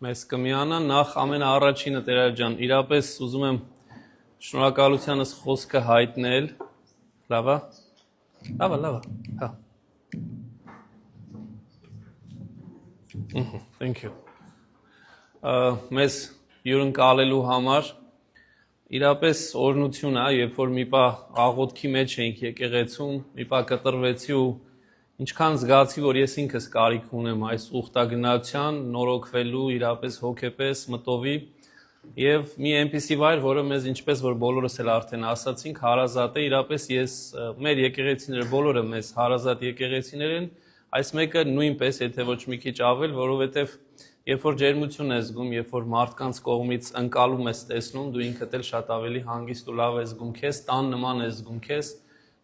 Մեզ կմիանա նախ ամենաառաջինը Տեր ջան, իրապես ուզում եմ շնորհակալությանս խոսքը հայտնել, լավ է, հա, thank you, մեզ հյուրընկալելու համար, իրապես օրհնություն է, երբ որ մի պահ աղոթքի մեջ էինք եկեղեցում, մի պահ կտրվեցի ու ինչքան զգացի, որ ես ինքս կարիք ունեմ այս ուխտագնացության, նորոգվելու, իրապես հոգեպես, մտովի եւ մի այնպիսի վայր, որը մեզ ինչպես որ բոլորս էլ արդեն ասացինք, հարազատ է, իրապես ես մեր եկեղեցիները բոլորը մեզ հարազատ եկեղեցիներ են, այս մեկը նույնպես, եթե ոչ մի քիչ ավել, որովհետեւ երբ որ ջերմություն ես զգում, երբ որ մարդկանց կողմից ընկալում ես տեսնում, դու ինքդ էլ շատ ավելի հանգիստ ու լավ ես զգում քեզ, տան նման ես զգում քեզ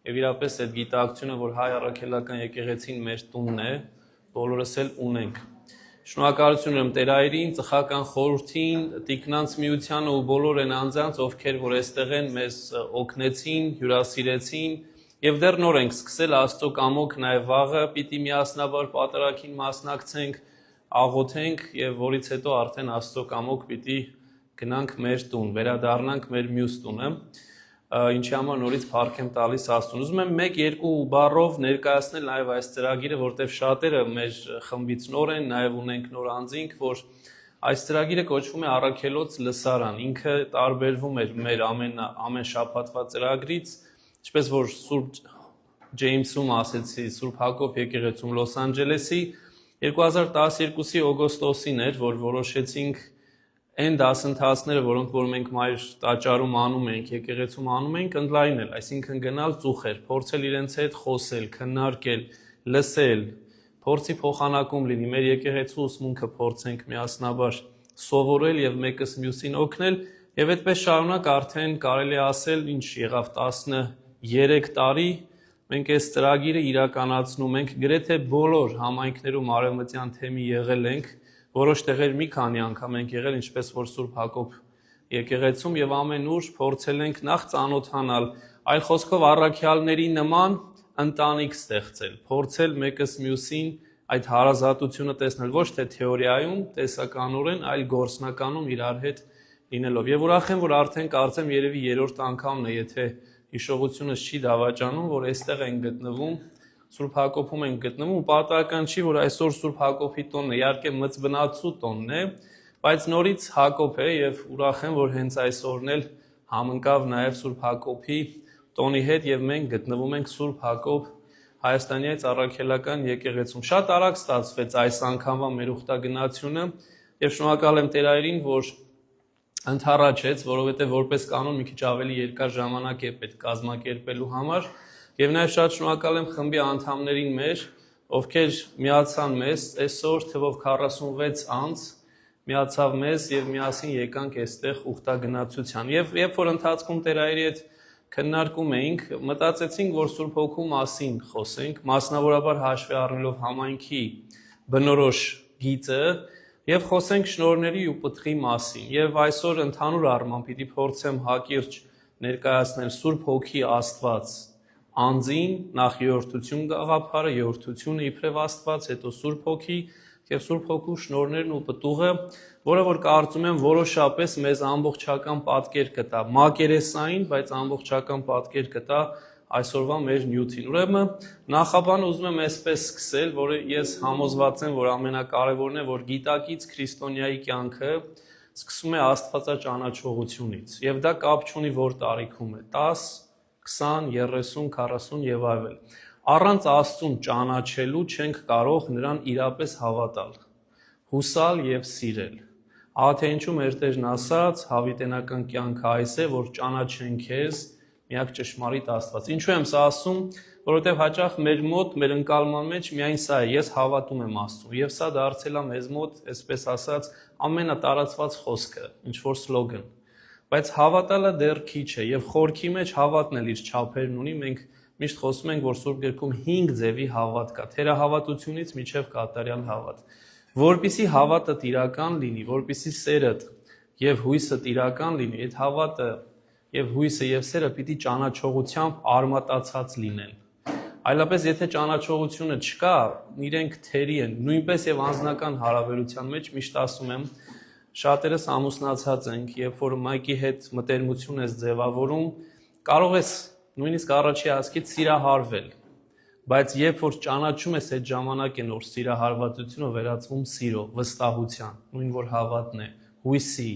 Եվ իրապես այդ գիտակցությունը, որ հայ առաքելական եկեղեցին մեր տունն է, բոլորս էլ ունենք։ Շնորհակալություն եմ Տեր Այրին, ծխական խորհրդին, Տիկնանց միությանը ու բոլոր այն անձանց, ովքեր որ այստեղ են, մեզ օգնեցին, հյուրասիրեցին, եւ դեռ նոր ենք սկսել Աստծո կամոք նաեւ վաղը պիտի միասնաբար պատարագին մասնակցենք, աղոթենք եւ որից հետո արդեն Աստծո կամոք պիտի գնանք մեր տուն, վերադառնանք մեր մյուս տունը։ Ինչի համար նորից փառք եմ տալիս Աստծուն։ Ուզում եմ 1-2 բառով ներկայացնել նաև այս ծրագիրը, որտեղ շատերը մեր խմբից նոր են, նաև ունենք նոր անձինք, որ այս ծրագիրը կոչվում է Առաքելոց լսարան։ Ինքը տարբերվում է մեր ամեն շաբաթվա ծրագրից, ինչպես որ Սուրբ Ջեյմսում ասեցի, Սուրբ Հակոբ եկեղեցում Լոս Անջելեսի 2012-ի օգոստոսին էր, որ որոշեցինք Այն դասընթացները, որոնք որ մենք մայր տաճարում անում ենք, եկեղեցում անում ենք, ընդլայնել, այսինքն գնալ ծուխեր, փորձել իրենց հետ խոսել, քննարկել, լսել, փորձի փոխանակում լինի, մեր եկեղեցու ուսմունքը փորձենք միասնաբար սովորել եւ մեկս մյուսին օգնել, եւ այդպես շարունակ արդեն կարելի է ասել, ինչ եղավ 13 տարի, մենք այս ծրագիրը իրականացնում ենք, գրեթե բոլոր համայնքներում արևմտյան թեմի եղել ենք Որոշ տեղեր մի քանի անգամ ենք եղել, ինչպես որ Սուրբ Հակոբ եկեղեցում եւ ամենուր փորձել ենք նախ ծանոթանալ, այլ խոսքով առաքյալների նման ընտանիք ստեղծել, փորձել մեկս մյուսին այդ հարազատությունը տեսնել ոչ թե թեորիայում, տեսականորեն, այլ գործնականում իրար հետ լինելով։ Եվ ուրախ եմ, որ արդեն կարծեմ երևի 3-րդ անգամն է, եթե հիշողությունս չի դավաճանում, որ այստեղ են գտնվում Սուրբ Հակոբում ենք գտնվում ու պատահական չի, որ այսօր Սուրբ Հակոբի տոնն է, իհարկե մծբնացու տոնն է, բայց նորից Հակոբ է եւ ուրախ եմ, որ հենց այսօրն էլ համընկավ նաեւ Սուրբ Հակոբի տոնի հետ եւ մենք գտնվում ենք Սուրբ Հակոբ Հայաստանյաց առաքելական եկեղեցում։ Շատ արագ ստացվեց այս անգամվա մեր ուխտագնացությունը եւ շնորհակալ եմ Տեր Այրին, որ ընդառաջեց, որովհետեւ որպես կանոն մի քիչ ավելի երկար ժամանակ է պետք կազմակերպելու համար Եվ նաև շատ շնորհակալ եմ խմբի անդամներին մեր, ովքեր միացան մեզ, այսօր թվով 46 անձ միացավ մեզ եւ միասին եկանք այստեղ ուխտագնացության։ Եվ երբ որ ընթացքում Տեր Այրի հետ քննարկում էինք, մտածեցինք, որ Սուրբ Հոգու մասին խոսենք, մասնավորաբար հաշվի առնելով համայնքի բնորոշ գիծը եւ խոսենք շնորհների ու պտղի մասին։ Եվ այսօր ընդհանուր առմամբ պիտի փորձեմ հակիրճ ներկայացնել Սուրբ Հոգի Աստված Անձին նախ յորթություն գաղափարը, յորթությունը իբրև Աստված, հետո Սուրբ Հոգի եւ Սուրբ Հոգու շնորհներն ու պտուղը, որը որ կարծում եմ որոշապես մեզ ամբողջական պատկեր կտա, մակերեսային, բայց ամբողջական պատկեր կտա այսօրվա մեր նյութին։ Ուրեմն նախաբան ուզում եմ այսպես սկսել, որը ես համոզված եմ, որ ամենակարևորն է, որ գիտակից քրիստոնյայի կյանքը սկսում է Աստվածաճանաչողությունից, եւ դա կապ չունի որ տարիքում է, 10 20, 30, 40 եւ այլն։ Առանց Աստծուն ճանաչելու չենք կարող նրան իրապես հավատալ, հուսալ եւ սիրել։ Ահա թե ինչու մեր Տերն ասաց, հավիտենական կյանքը այս է, որ ճանաչեն քեզ միակ ճշմարիտ Աստված։ Ինչու եմ սա ասում, որովհետեւ հաճախ մեր մոտ, մեր ընկալման մեջ միայն սա է, ես հավատում եմ Աստծուն, եւ սա դարձել է մեզ մոտ, այսպես ասած, ամենատարածված խոսքը, ինչ որ սլոգան։ Բայց հավատալը դեռ քիչ է եւ խորքի մեջ հավատն էլ իր չափերն ունի մենք միշտ խոսում ենք որ Սուրբ Գրքում 5 ձևի հավատ կա թերահավատությունից մինչեւ կատարյալ հավատ որպիսի հավատը իրական լինի որպիսի սերը եւ հույսը իրական լինի այդ հավատը եւ հույսը եւ սերը պիտի ճանաչողությամբ արմատացած լինեն Այլապես եթե ճանաչողությունը չկա, իրենք թերի են, նույնպես եւ անձնական հարաբերության մեջ միշտ ասում եմ, շատերս ամուսնացած ենք, երբ որ մայրիկի հետ մտերմություն ես ձևավորում, կարող ես նույնիսկ առաջի հասկից սիրահարվել, բայց երբ որ ճանաչում ես այդ ժամանակ են որ սիրահարվածությունը վերածվում սիրո, վստահության, նույն որ հավատն է, հույսի,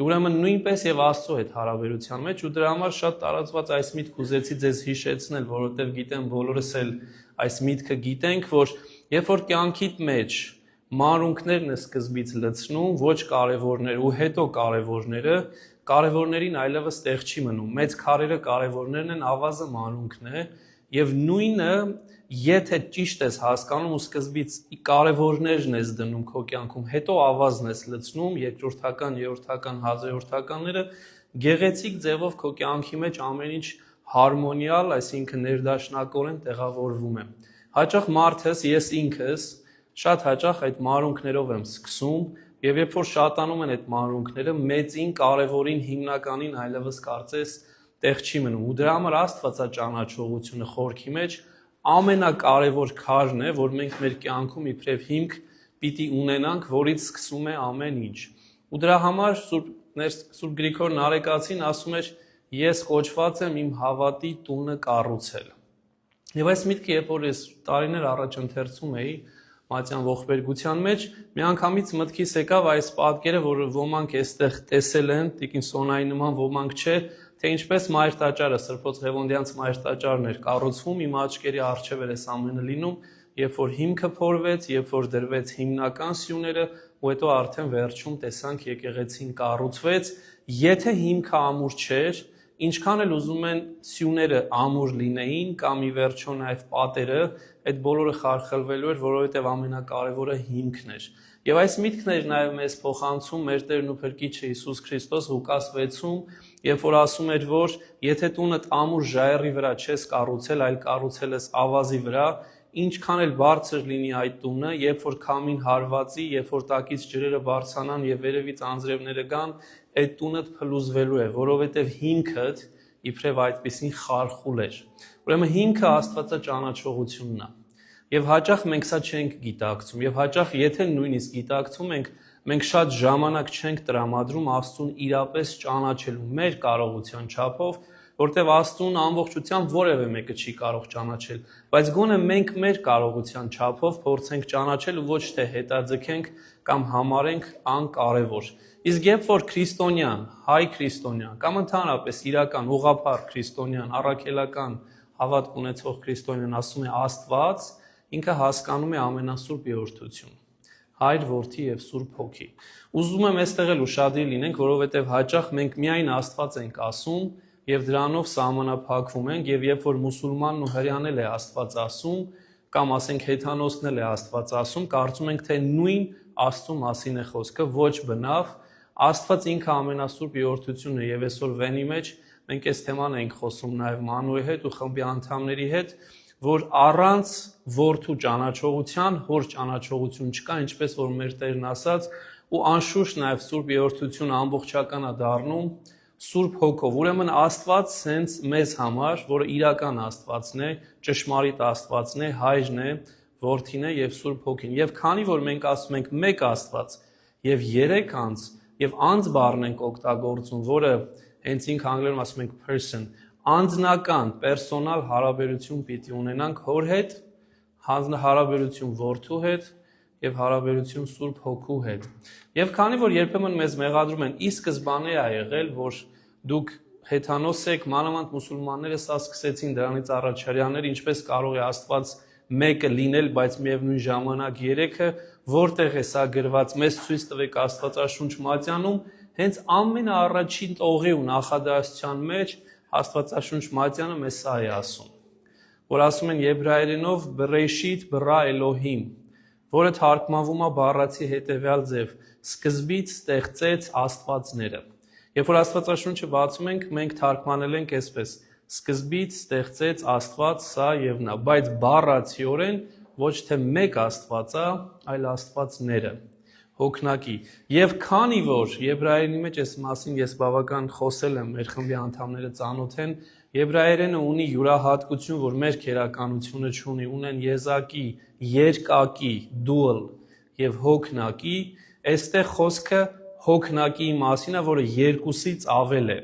ուրեմն նույնպես եւ Աստծո հետ հարաբերության մեջ ու դրա համար շատ տարածված այս միտք ուզեցի ձեզ հիշեցնել, որովհետեւ գիտեմ բոլորս էլ այս միտքը գիտենք, որ երբ որ կյանքիդ մեջ մանրունքներն է սկզբից լցնում, ոչ կարևորներ ու հետո կարևորներին այլևս տեղ չի մնում։ Մեծ քարերը կարևորներն են, ավազը մանրունքն է, եւ նույնը եթե ճիշտ ես հասկանում ու սկզբից կարևորներն ես դնում քո կյանքում, հետո ավազն ես լցնում, երկրորդական, երրորդական, հազարորդականները գեղեցիկ ձևով քո կյանքի մեջ ամեն ինչ հարմոնիալ, այսինքն ներդաշնակորեն տեղավորվում է։ Հաճախ մարդս, ես ինքս շատ հաճախ այդ մանրունքներով եմ սկսում եւ երբ որ շատանում են այդ մանրունքները, մեծին, կարևորին, հիմնականին այլևս կարծես տեղ չի մնում։ Ու դրա համար Աստվածաճանաչողությունը խորքի մեջ ամենակարևոր քարն է, որ մենք մեր կյանքում իբրև հիմք պիտի ունենանք, որից սկսում է ամեն ինչ։ Ու դրա համար Սուրբ Գրիգոր Նարեկացին ասում էր. ես կոչված եմ իմ հավատի տունը կառուցել։ Եվ այս միտքը, երբ որ ես տարիներ առաջ ընթերցում էի մատյան ողբերգության մեջ, միանգամից մտքիս եկավ այս պատկերը, որ ոմանք այստեղ տեսել են, Տիկին Սոնայի նման, ոմանք չէ, թե ինչպես մայր տաճարը, Սրբոց Ղևոնդյանց մայր տաճարն էր կառուցվում, իմ աչքերի առջև էր այս ամենը լինում, երբ որ հիմքը փորվեց, երբ որ դրվեց հիմնական սյուները, ու հետո արդեն վերջում տեսանք եկեղեցին կառուցվեց, եթե հիմքը ամուր չէր, ինչքան էլ ուզում են սյուները ամուր լինեին, կամ ի վերջո նաև պատերը, այդ բոլորը խարխլվելու էր, որովհետև ամենակարևորը հիմքն էր։ Եվ այս միտքն էր նաև մեզ փոխանցում մեր Տերն ու Փրկիչը Հիսուս Քրիստոս Ղուկաս 6-ում, երբ որ ասում էր, որ եթե տունդ ամուր ժայռի վրա չես կառուցել, այլ կառուցել ես ավազի վրա, ինչքան էլ բարձր լինի այդ տունը, երբ որ քամին հարվածի, երբ որ տակից ջրերը բարձրանան եւ վերևից անձրևները գան, այդ տունը փլուզվելու է, որովհետեւ հիմքդ իբրև այդպեսին խարխուլ էր։ Ուրեմն հիմքը Աստվածաճանաչողությունն է։ Եվ հաճախ մենք սա չենք գիտակցում, եւ հաճախ եթե նույնիսկ գիտակցում ենք, մենք շատ ժամանակ չենք տրամադրում Աստծուն իրապես ճանաչելու մեր կարողության չափով, որտեղ Աստծուն ամբողջությամբ որևէ մեկը չի կարող ճանաչել, բայց գոնե մենք մեր կարողության չափով փորձենք ճանաչել ու ոչ թե հետաձգենք կամ համարենք անկարևոր։ Իսկ երբ որ քրիստոնյան, հայ քրիստոնյան կամ ընդհանրապես իրական ուղղափառ քրիստոնյան, առաքելական հավատք ունեցող քրիստոնյան ասում է Աստված, ինքը հասկանում է ամենասուրբ երրորդություն, Հայր, Որդի եւ Սուրբ Հոգի։ Ուզում եմ այստեղ էլ ուշադիր լինենք, որովհետեւ հաճախ մենք միայն Աստված ենք ասում եւ դրանով սահմանափակվում ենք, եւ երբ որ մուսուլմանն ու հրեան էլ է Աստված ասում, կամ ասենք հեթանոսն էլ է Աստված ասում, կարծում ենք թե նույն Աստծո մասին է խոսքը, ոչ բնավ, Աստված ինքը ամենասուրբ երրորդությունն է եւ այսօր վենի մեջ մենք այս թեման ենք խոսում նաեւ Մանուի հետ ու խմբի անդամների հետ, որ առանց որդու ճանաչողության, հոր ճանաչողություն չկա, ինչպես որ մեր Տերն ասաց, ու անշուշտ նաեւ Սուրբ երրորդությունը ամբողջական է դառնում Սուրբ Հոգով։ Ուրեմն Աստված սենց մեզ համար, որը իրական Աստվածն է, ճշմարիտ Աստվածն է, Հայրն է, Որդին է եւ Սուրբ Հոգին։ Եվ քանի որ մենք ասում ենք մեկ Աստված եւ երեք անձ եւ անձ բառն ենք օգտագործում, որը հենց ինքը անգլերեն ասում ենք person, անձնական, պերսոնալ հարաբերություն պիտի ունենանք Հոր հետ, հարաբերություն Որդու հետ եւ հարաբերություն Սուրբ Հոգու հետ։ Եվ քանի որ երբեմն մեզ մեղադրում են, ի սկզբանե է եղել, որ դուք հեթանոս եք, մանավանդ մուսուլմանները սա սկսեցին դրանից առաջ հրեաներ, ինչպես կարող է Աստված մեկը լինել, բայց միևնույն ժամանակ երեքը, որտեղ է սա գրված, մեզ ցույց տվեք Աստվածաշունչ Մատյանում, հենց ամենաառաջին տողի ու նախադասության մեջ Աստվածաշունչ Մատյանը մեզ սա է ասում, որ ասում են եբրայերենով Բրեշիթ բրա Էլոհիմ, որը թարգմանվում է բառացի հետևյալ ձև. սկզբից ստեղծեց Աստվածները։ Երբ որ Աստվածաշունչը բացում ենք, մենք թարգմանել ենք այսպես. սկզբից ստեղծեց Աստված սա եւ նա, բայց բառացիորեն ոչ թե մեկ Աստված է, այլ Աստվածները։ Հոգնակի։ Եվ քանի որ եբրայերենի մեջ այս մասին ես բավական խոսել եմ, մեր խմբի անդամները ծանոթ են, Եբրայերենը ունի յուրահատկություն, որ մեր քերականությունը չունի, ունեն եզակի, երկակի, dual եւ հոգնակի, այստեղ խոսքը հոգնակի մասին է, որը երկուսից ավել է։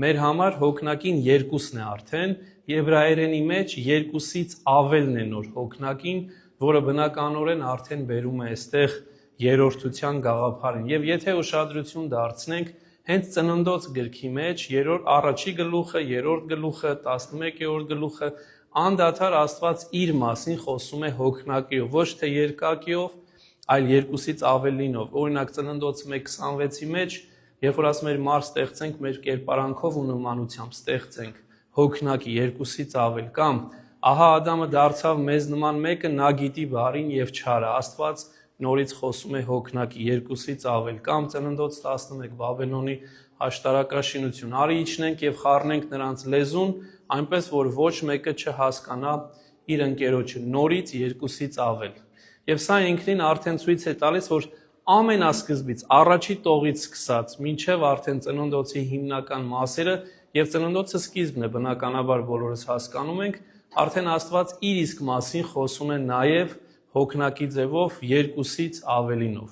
Մեր համար հոգնակին երկուսն է արդեն, եբրայերենի մեջ երկուսից ավելն է նոր հոգնակին, որը բնականորեն արդեն բերում է այստեղ երրորդության գաղափարին։ Եվ եթե ուշադրություն դարձնենք հենց ծննդոց գրքի մեջ առաջի գլուխը, երրորդ գլուխը, 11-րդ գլուխը անդադար Աստված իր մասին խոսում է հոգնակիով, ոչ թե երկակիով, այլ երկուսից ավելինով։ Օրինակ ծննդոց 1:26-ի մեջ, երբ որ ասում է մար ստեղծենք մեր կերպարանքով ու նմանությամբ ստեղծենք հոգնակի երկուսից ավել, կամ ահա Ադամը դարձավ մեզ նման մեկը, նա գիտի բարին եւ չարը, Աստված նորից խոսում է հոգնակի երկուսից ավել, կամ ծննդոց 11 Բաբելոնի աշտարակաշինություն, արի իջնենք եւ խառնենք նրանց լեզուն, այնպես որ ոչ մեկը չհասկանա իր ընկերոջը, նորից երկուսից ավել։ Եվ սա ինքնին արդեն ցույց է տալիս, որ ամենասկզբից առաջի տողից սկսած մինչև արդեն ծննդոցի հիմնական մասերը եւ ծննդոցը սկիզբն է, բնականաբար բոլորս հասկանում ենք, արդեն Աստված իր իսկ մասին խոսում է նաեւ հոգնակի ձևով երկուսից ավելինով։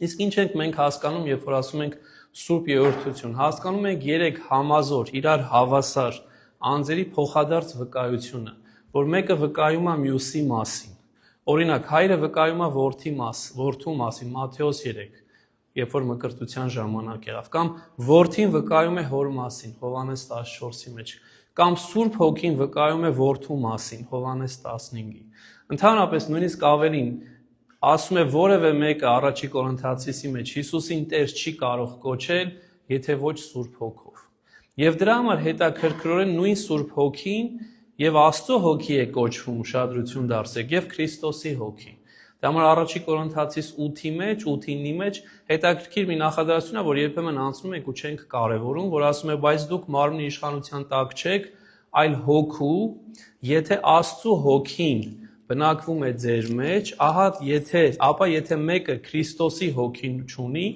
Իսկ ինչ ենք մենք հասկանում, երբ որ ասում ենք Սուրբ Երրորդություն, հասկանում ենք 3 համազոր, իրար հավասար անձերի փոխադարձ վկայությունը, որ մեկը վկայում է մյուսի մասին։ Օրինակ, հայրը վկայում է որդու մասին, Մատթեոս 3, երբ որ մկրտության ժամանակ եղավ, կամ որդին վկայում է հոր մասին, Հովհաննես 14-ի մեջ, կամ Սուրբ Հոգին վկայում է որդու մասին, Հովհաննես 15-ի։ Ընդհանրապես նույնիսկ ավելին ասում է որևէ մեկը առաջի Կորինթացիցի մեջ Հիսուսին Տեր չի կարող կոչել, եթե ոչ Սուրբ Հոգով։ Եւ դրա համար հետաքրքրորեն նույն Սուրբ Հոգին եւ Աստծո Հոգի է կոչվում, ուշադրություն դարձեք, եւ Քրիստոսի Հոգի։ Դա համար առաջի Կորինթացիս 8-9-ի մեջ հետաքրքիր մի նախադասություն է, որ երբեմն անցնում ենք ու չենք կարևորում, որ ասում է, բայց դուք մարմնի իշխանության տակ չեք, այլ հոգու, եթե Աստծո Հոգին բնակվում է ձեր մեջ, ապա եթե մեկը Քրիստոսի հոգին չունի,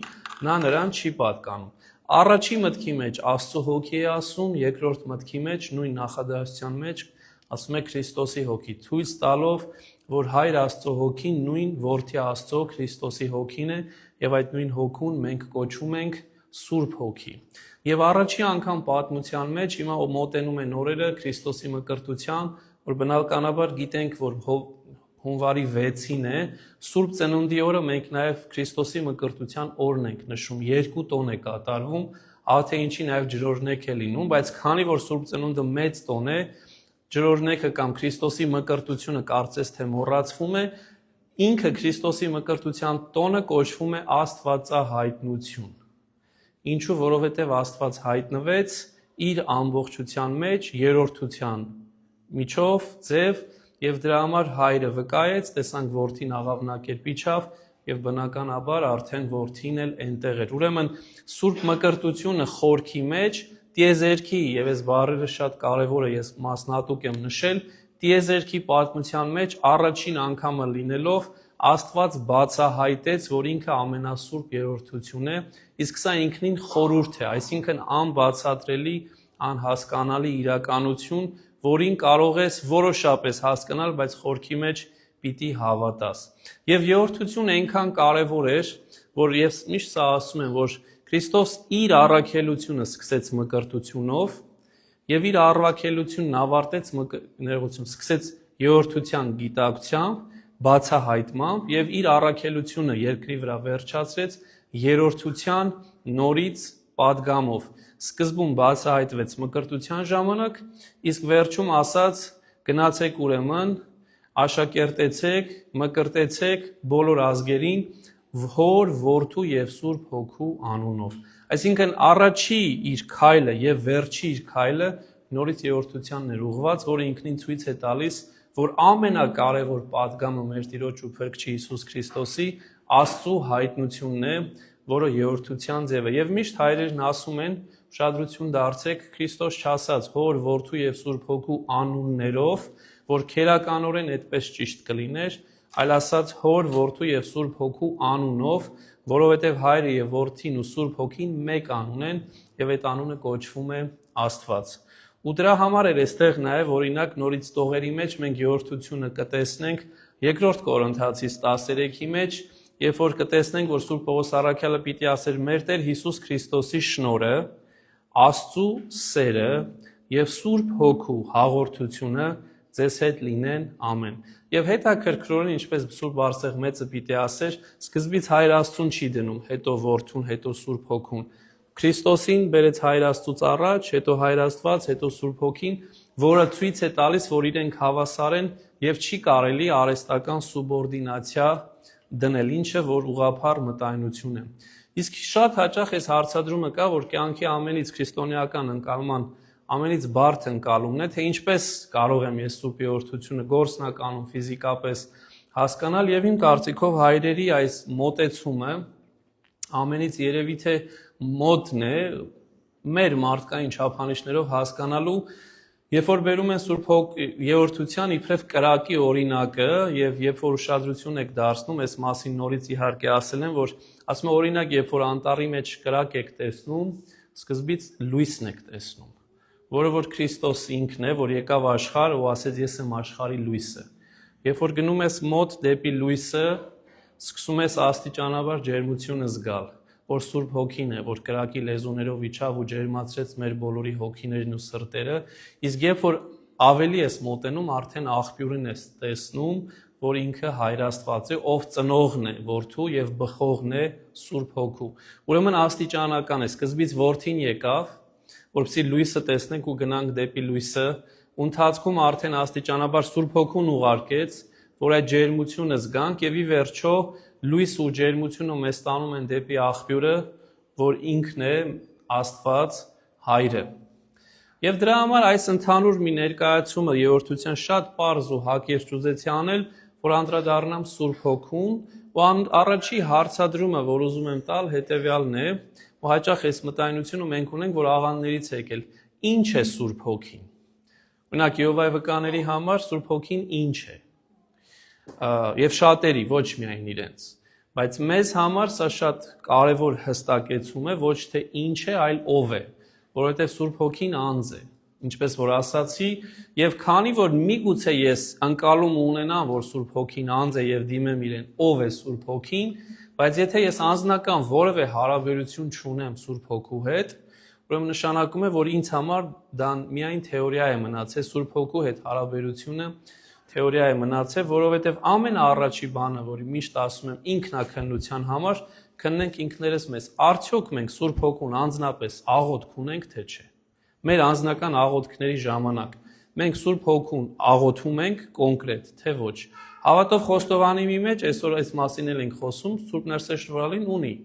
նա նրան չի պատկանում։ Առաջի մտքի մեջ Աստծո հոգի է ասում, երկրորդ մտքի մեջ նույն նախադասության մեջ ասում է Քրիստոսի հոգի, ցույց տալով, որ Հայր Աստծո հոգին նույն Որդի Աստծո Քրիստոսի հոգին է, եւ այդ նույն հոգուն մենք կոչում ենք Սուրբ Հոգի։ Եվ առաջի անգամ պատմության մեջ հիմա մոտենում են օրերը Քրիստոսի մկրտության, որ բնականաբար գիտենք, որ հունվարի 6-ին է, Սուրբ Ծնունդի օրը մենք նաև Քրիստոսի մկրտության օրն ենք նշում, 2 տոն է կատարվում, ահա ինչի նաև ջրօրհնեք է լինում, բայց քանի որ Սուրբ Ծնունդը մեծ տոն է, ջրօրհնեքը կամ Քրիստոսի մկրտությունը կարծես թե մոռացվում է, ինքը Քրիստոսի մկրտության տոնը կոչվում է Աստվածահայտնություն։ Ինչու, որովհետև Աստված հայտնվեց իր ամբողջության մեջ երրորդության միջով, ձև, եւ դրա համար Հայրը վկայեց, տեսանք Որդին աղավնակերպ իջավ եւ բնականաբար արդեն Որդին էլ այնտեղ էր։ Ուրեմն Սուրբ մկրտությունը խորքի մեջ տիեզերքի, եւ այս բառերը շատ կարեւոր է, ես մասնատուկ եմ նշել, տիեզերքի պատմության մեջ առաջին անգամը լինելով Աստված բացահայտեց, որ ինքը ամենասուրբ երրորդություն է, իսկ սա ինքնին խորհուրդ է, այսինքն անբացատրելի, անհասկանալի իրականություն, որին կարող ես որոշապես հասկանալ, բայց խորքի մեջ պիտի հավատաս։ Եվ երրորդությունը այնքան կարևոր էր, որ ես միշտ սա ասում եմ, որ Քրիստոս իր առաքելությունը սկսեց մկրտությունով եւ իր առաքելությունն ավարտեց սկսեց երրորդության գիտակցությամբ, բացահայտմամբ եւ իր առաքելությունը երկրի վրա վերջացրեց երրորդության նորից պատգամով։ Սկզբում բացահայտվեց մկրտության ժամանակ, իսկ վերջում ասաց գնացեք ուրեմն, աշակերտեցեք, մկրտեցեք բոլոր ազգերին Հոր, Որդու եւ Սուրբ Հոգու անունով։ Այսինքն առաջի իր քայլը եւ վերջի իր քայլը նորից երրորդությանն էր ուղղված, որը ինքնին ցույց է տալիս, որ ամենակարևոր պատգամը մեր Տիրոջ ու Փրկչի Հիսուս Քրիստոսի Աստծո հայտնությունն է, որը երրորդության ձև է։ Եվ միշտ հայրերն ասում են, ուշադրություն դարձեք, Քրիստոս չասաց Հոր, Որդու եւ Սուրբ Հոգու անուններով, որ քերականորեն այդպես ճիշտ կլիներ, այլ ասաց Հոր, Որդու եւ Սուրբ Հոգու անունով, որովհետեւ Հայրը եւ Որդին ու Սուրբ Հոգին մեկ անուն են եւ այդ անունը կոչվում է Աստված։ Ու դրա համար էր այստեղ նաև օրինակ նորից տողերի մեջ մենք երրորդությունը կտեսնենք երկրորդ Կորինթացիս 13-ի մեջ, երբ որ կտեսնենք, որ Սուրբ Պողոս առաքյալը պիտի ասեր մեր Տեր Հիսուս Քրիստոսի շնորհը, Աստծու սերը եւ Սուրբ Հոգու հաղորդությունը ձեզ հետ լինեն, ամեն։ Եվ հետաքրքրորեն, ինչպես Սուրբ Արսեղ մեծը պիտի ասեր, սկզբից Հայր Աստծուն չի դնում, հետո Որդուն, հետո Սուրբ Հոգուն։ Քրիստոսին բերեց Հայր Աստծուց առաջ, հետո Հայր Աստված, հետո Սուրբ Հոգին, որը ցույց է տալիս, որ իրենք հավասար են եւ չի կարելի արհեստական սուբորդինացիա դնել, ինչը որ ուղղափառ մտայնություն է։ Իսկ շատ հաճախ այս հարցադրումը կա, որ կյանքի ամենից քրիստոնեական ընկալման ամենից բարդ ընկալումն է, թե ինչպես կարող եմ ես Սուրբ Երրորդությունը գործնականում ֆիզիկապես հասկանալ, եւ իմ կարծիքով հայրերի այս մոտեցումը ամենից երևի թե մոդն է մեր մարդկային չափանիշներով հասկանալու, երբ որ բերում են Սուրբ Երրորդության իբրև կրակի օրինակը եւ երբ որ ուշադրություն եք դարձնում, այս մասին նորից իհարկե ասել եմ, որ ասում եմ օրինակ, երբ որ անտառի մեջ կրակ եք տեսնում, սկզբից լույսն եք տեսնում, որը որ Քրիստոս ինքն է, որ եկավ աշխարհ ու ասեց ես եմ աշխարհի լույսը։ Երբ որ գնում ես մոտ դեպի լույսը, սկսում ես աստիճանաբար ջերմությունը զգալ, որ Սուրբ Հոգին է, որ կրակի լեզուներով իջավ ու ջերմացրեց մեր բոլորի հոգիներն ու սրտերը, իսկ երբ որ ավելի ես մոտենում, արդեն աղբյուրին ես տեսնում, որ ինքը Հայր Աստված է, ով ծնողն է Որդու եւ բխողն է Սուրբ Հոգու։ Ուրեմն աստիճանական է, սկզբից Որդին եկավ, որպեսզի լույսը տեսնենք ու գնանք դեպի լույսը, ու ընթացքում արդեն աստիճանաբար Սուրբ Հոգուն ուղարկեց, որ այդ ջերմությունը զգանք եւ ի վերջո լույս ու ջերմությունը մեզ տանում են դեպի աղբյուրը, որ ինքն է Աստված Հայրը։ Եվ դրա համար այս ընդհանուր մի ներկայացումը երրորդության շատ պարզ ու հակիրճ ուզեցի անել, որ անդրադառնամ Սուրբ Հոգուն, ու առաջի հարցադրումը, որ ուզում եմ տալ, հետեւյալն է, ու հաճախ այս մտայնությունը մենք ունենք, որ աղանդներից է եկել, ինչ է Սուրբ Հոգին։ Օրինակ Եհովայի վկաների համար Սուրբ Հոգին ինչ է։ Եվ շատերի, ոչ միայն իրենց, բայց մեզ համար սա շատ կարևոր հստակեցում է, ոչ թե ինչ է, այլ ով է, որովհետև Սուրբ Հոգին անձ է, ինչպես որ ասացի, եւ քանի որ միգուցե ես անկալում ունենամ, որ Սուրբ Հոգին անձ է եւ դիմեմ իրեն, ով է Սուրբ Հոգին, բայց եթե ես անձնական որևէ հարաբերություն չունեմ Սուրբ Հոգու հետ, ուրեմն նշանակում է, որ ինձ համար դա միայն թեորիա է մնացել, Սուրբ Հոգու հետ հարաբերությունը թեորիա է մնացել, որովհետև ամենաառաջի բանը, որի միշտ ասում եմ ինքնակնության համար, քննենք ինքներս մեզ, արդյոք մենք Սուրբ Հոգուն անձնապես աղոթք ունենք, թե չէ։ Մեր անձնական աղոթքների ժամանակ մենք Սուրբ Հոգուն աղոթում ենք կոնկրետ, թե ոչ։ Հավատով խոստովանիմի մեջ այսօր այս մասին էլ ենք խոսում, Սուրբ Ներսեշնորհալին ունի։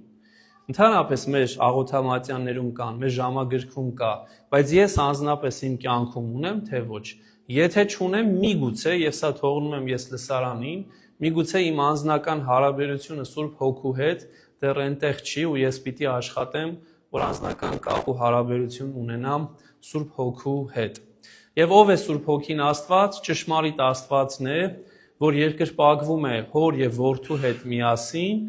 Ընդհանրապես մեր աղոթամատյաններում կան, մեր ժամագրքում կա, բայց ես անձնապես իմ կյանքում ունեմ, թե ոչ։ Եթե չունեմ, միգուցե, եւ սա թողնում եմ ես լսարանին, միգուցե իմ անձնական հարաբերությունը Սուրբ Հոգու հետ դեռ այնտեղ չի ու ես պիտի աշխատեմ, որ անձնական կապ ու հարաբերություն ունենամ Սուրբ Հոգու հետ։ Եվ ով է Սուրբ Հոգին Աստված, ճշմարիտ Աստվածն է, որ երկրպագվում է Հոր եւ Որդու հետ միասին,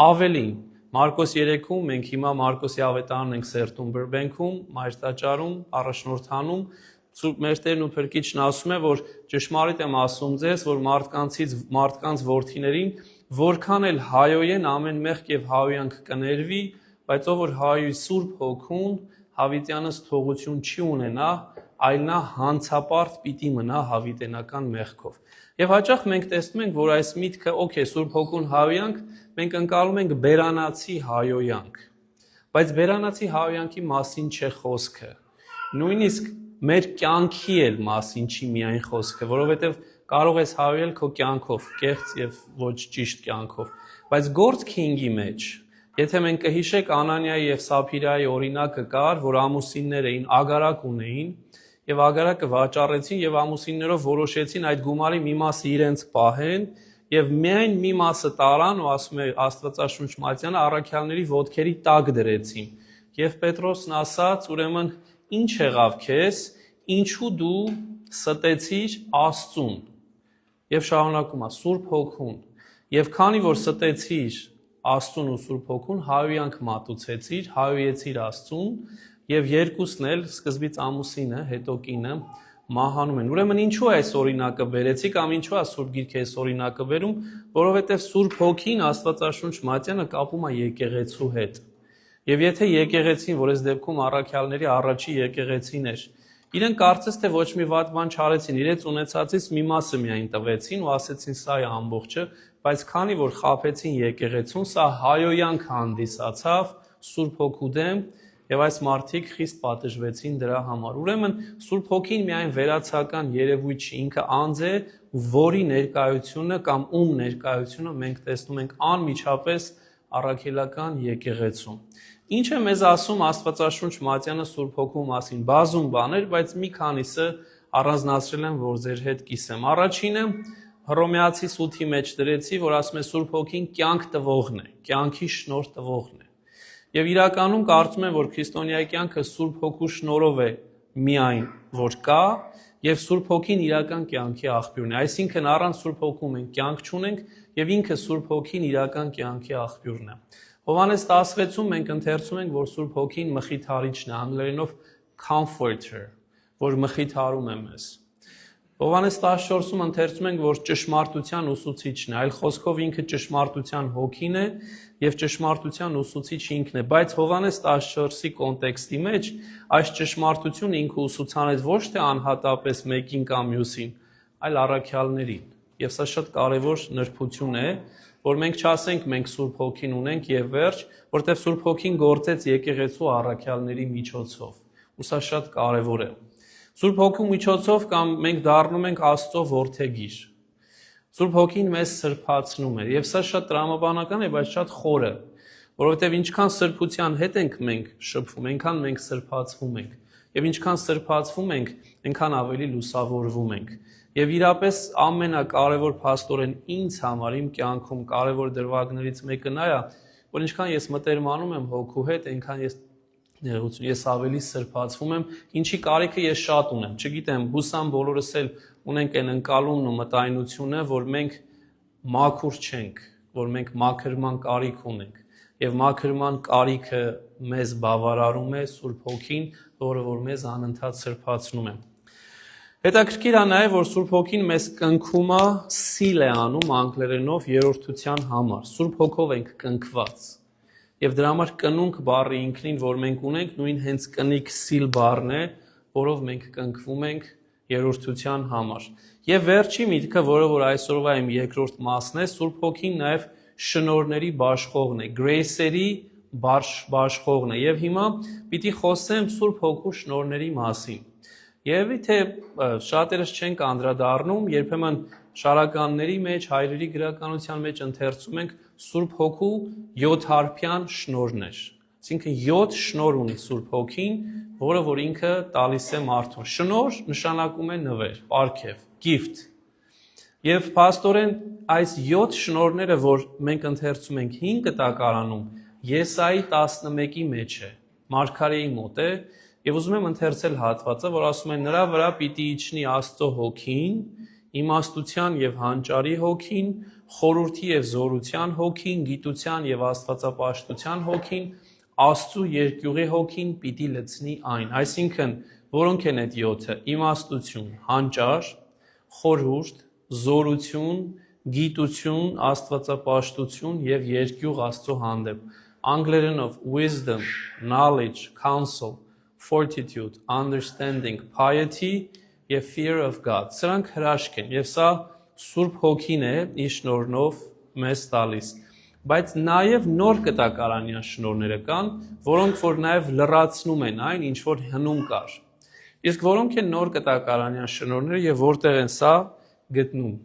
ավելին Մարկոս 3-ում մենք հիմա Մարկոսի ավետարանն ենք սերտում բրբենքում, մայր տաճարում, առաջնորդանում, Սուրբ մեր Տերն ու Փրկիչն ասում է, որ ճշմարիտ եմ ասում ձեզ, որ մարդկանց որդիներին որքան էլ հայոյեն ամեն մեղք եւ հայոյանք կներվի, բայց ով որ հայոյի Սուրբ Հոգուն հավիտյանս թողություն չի ունենա, այլ նա հանցապարտ պիտի մնա հավիտենական մեղքով։ Եվ հաճախ մենք տեսնում ենք, որ այս միտքը, օքեյ, Սուրբ Հոգուն հայոյանք, մենք ընկալում ենք բերանացի հայոյանք, բայց բերանացի հայոյանքի մասին չէ խոսքը։ Նույնիսկ մեր կյանքի էլ մասին չի միայն խոսքը, որովհետև կարող ես հայոյել քո կյանքով, կեղծ եւ ոչ ճիշտ կյանքով, բայց Գործք 5-ի մեջ, եթե մենք կհիշեք Անանիայի եւ Սափիրայի օրինակը կար, որ ամուսիններ էին, ագարակ ունեին, եւ ագարակը վաճառեցին եւ ամուսիններով որոշեցին այդ գումարի մի մասը իրենց պահեն եւ միայն մի մասը տարան ու ասում է Աստվածաշունչ Մատյանը առաքյալների ոտքերի տակ դրեցին։ Եվ Պետրոսն ասաց, ուրեմն ինչ եղավ քեզ, ինչու դու ստեցիր Աստծուն։ Եվ շարունակում է Սուրբ Հոգուն։ Եվ քանի որ ստեցիր Աստծուն ու Սուրբ Հոգուն, հայոյանք մատուցեցիր, հայոյեցիր Աստծուն, եւ երկուսն էլ սկզբից ամուսինը, հետո կինը մահանում են։ Ուրեմն ինչու է այս օրինակը բերեցի կամ ինչու է Սուրբ Գիրքը այս օրինակը բերում, որովհետեւ Սուրբ Հոգին Աստվածաշունչ Մատյանը կապում է եկեղեցու հետ։ Եվ եթե եկեղեցին, որ այս դեպքում առաքյալների առաջի եկեղեցին էր, իրենք կարծես թե ոչ մի վատ բան չարեցին, իրենց ունեցածից մի մասը միայն տվեցին ու ասեցին սա է ամբողջը, բայց քանի որ խաբեցին եկեղեցուն, սա հայոյանք հանդիսացավ Սուրբ Հոգու դեմ եւ այս մարդիկ խիստ պատժվեցին դրա համար։ Ուրեմն Սուրբ Հոգին միայն վերացական երևույթ չի, ինքը անձ է, որի ներկայությունը կամ ում ներկայությունը մենք տեսնում ենք անմիջապես առաքելական եկեղեցում։ Ինչ է մեզ ասում Աստվածաշունչ Մատյանը Սուրբ Հոգու մասին, բազում բաներ, բայց մի քանիսը առանձնացրել եմ, որ ձեր հետ կիսեմ։ Առաջինը Հռոմեացիս 8-ի մեջ դրեցի, որ ասում է Սուրբ Հոգին կյանք տվողն է, կյանքի շնորհ տվողն է։ Եվ իրականում կարծում եմ, որ քրիստոնյայի կյանքը Սուրբ Հոգու շնորհով է միայն որ կա, եւ Սուրբ Հոգին իրական կյանքի աղբյուրն է։ Այսինքն առանց Սուրբ Հոգու մենք կյանք չունենք, եւ ինքը Սուրբ Հոգին իրական կյանքի աղբյուրն է։ Հովհաննես 16-ում մենք ընթերցում ենք, որ Սուրբ Հոգին մխիթարիչն է, անգլերենով comforter, որ մխիթարում է մեզ։ Հովհաննես 14-ում ընթերցում ենք, որ ճշմարտության ուսուցիչն է, այլ խոսքով ինքը ճշմարտության հոգին է եւ ճշմարտության ուսուցիչ ինքն է, բայց Հովհաննես 14-ի կոնտեքստի մեջ այս ճշմարտությունը ինքը ուսուցանեց ոչ թե անհատապես մեկին կամ մյուսին, այլ առաքյալներին։ Եվ սա շատ կարևոր նրբություն է, որ մենք չասենք մենք Սուրբ Հոգին ունենք եւ վերջ, որտեղ Սուրբ Հոգին գործեց եկեղեցու առաքյալների միջոցով։ Ու սա շատ կարևոր է։ Սուրբ Հոգու միջոցով կամ մենք դառնում ենք Աստծո որդեգիր։ Սուրբ Հոգին մեզ սրբացնում է, եւ սա շատ տրամաբանական է, բայց շատ խորը, որովհետեւ ինչքան սրբության հետ ենք մենք շփվում, այնքան մենք սրբացվում ենք, եւ ինչքան սրբացվում ենք, այնքան ավելի լուսավորվում ենք։ Եվ իրապես ամենակարևոր փաստորեն ինձ համար իմ կյանքում կարևոր դրվագներից մեկը նա է, որ ինչքան ես մտերմանում եմ Հոգու հետ, այնքան ես ավելի սրբացվում եմ, ինչի կարիքը ես շատ ունեմ։ Չգիտեմ, հուսամ բոլորս էլ ունենք այն ընկալումն ու մտայնությունը, որ մենք մաքուր չենք, որ մենք մաքրման կարիք ունենք, եւ մաքրման կարիքը մեզ բավարարում է Սուրբ Հոգին, որը որ մեզ անընդհատ սրբացնում է։ Հետաքրքիր է նաև, որ Սուրբ Հոգին մեզ կնքում է, seal է անում անգլերենով երրորդության համար։ Սուրբ Հոգով ենք կնքված։ Եվ դրա համար կնունք բառի ինքնին, որ մենք ունենք, նույն հենց կնիկ seal բառն է, որով մենք կնքվում ենք երրորդության համար։ Եվ վերջի միտքը, որը որ այսօրվա իմ երկրորդ մասն է, Սուրբ Հոգին նաև շնորհների բաշխողն է, grace-երի բաշխողն է։ Եվ հիմա պիտի խոսեմ Սուրբ Հոգու շնորհների մասին։ Եվ թե շատերս չենք անդրադառնում, երբեմն շարականների մեջ, հայրերի գրականության մեջ ընթերցում ենք Սուրբ Հոգու 7 հարփյան շնորհներ։ Այսինքն 7 շնորհ ունի Սուրբ Հոգին, որը որ ինքը տալիս է մարդուն։ Շնորհ նշանակում է նվեր, պարգև, gift։ Եվ փաստորեն այս 7 շնորհները, որ մենք ընթերցում ենք 5 կտակարանում, Եսայի 11-ի մեջ է, Մարգարեի մոտ է, եւ ուզում եմ ընթերցել հատվածը, որ ասում է նրա վրա պիտի իջնի Աստծո Հոգին, իմաստության եւ հանճարի Հոգին, խորհրդի եւ զորության Հոգին, գիտության եւ աստվածապաշտության Հոգին, Աստծո երկյուղի Հոգին պիտի լցնի այն։ Այսինքն, որոնք են այդ 7-ը՝ իմաստություն, հանճար, խորհուրդ, զորություն, գիտություն, աստվածապաշտություն եւ երկյուղ Աստծո հանդեպ։ Անգլերենով wisdom, knowledge, counsel, fortitude, understanding, piety եւ fear of God։ Սրանք հրաշք են եւ սա Սուրբ Հոգին է իր շնորհով մեզ տալիս։ Բայց նաեւ նոր կտակարանյան շնորհները կան, որոնք որ նաեւ լրացնում են այն, ինչ որ հնում կար։ Իսկ որոնք են նոր կտակարանյան շնորհները եւ որտեղ են սա գտնում։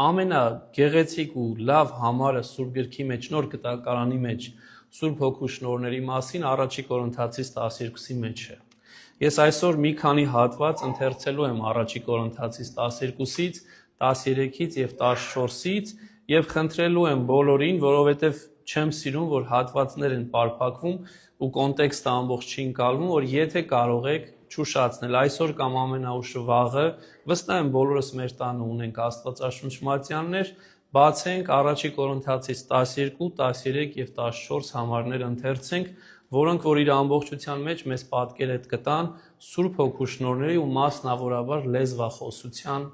Ամենագեղեցիկ ու լավ համարը Սուրբ Գրքի մեջ, նոր կտակարանի մեջ Սուրբ Հոգու շնորհների մասին առաջի Կորինթացիս 12-ի մեջ է։ Ես այսօր մի քանի հատված ընթերցելու եմ առաջի Կորինթացիս 12-ից, 13-ից եւ 14-ից եւ խնդրելու եմ բոլորին, որովհետեւ չեմ սիրում, որ հատվածներ են պարփակվում ու կոնտեքստը ամբողջ չի ընկալվում, որ եթե կարող եք չուշացնել այսօր կամ ամենաուշը վաղը, վստահ եմ բոլորս մեր տանը ունենք Աստվածաշունչ մատյաններ, բացենք առաջի Կորինթացիս 12, 13 եւ 14 համարներ ընթերցենք, որոնք որ իր ամբողջության մեջ մեզ պատկերետ կտան Սուրբ Հոգու շնորհների ու մասնավորաբար լեզվախոսության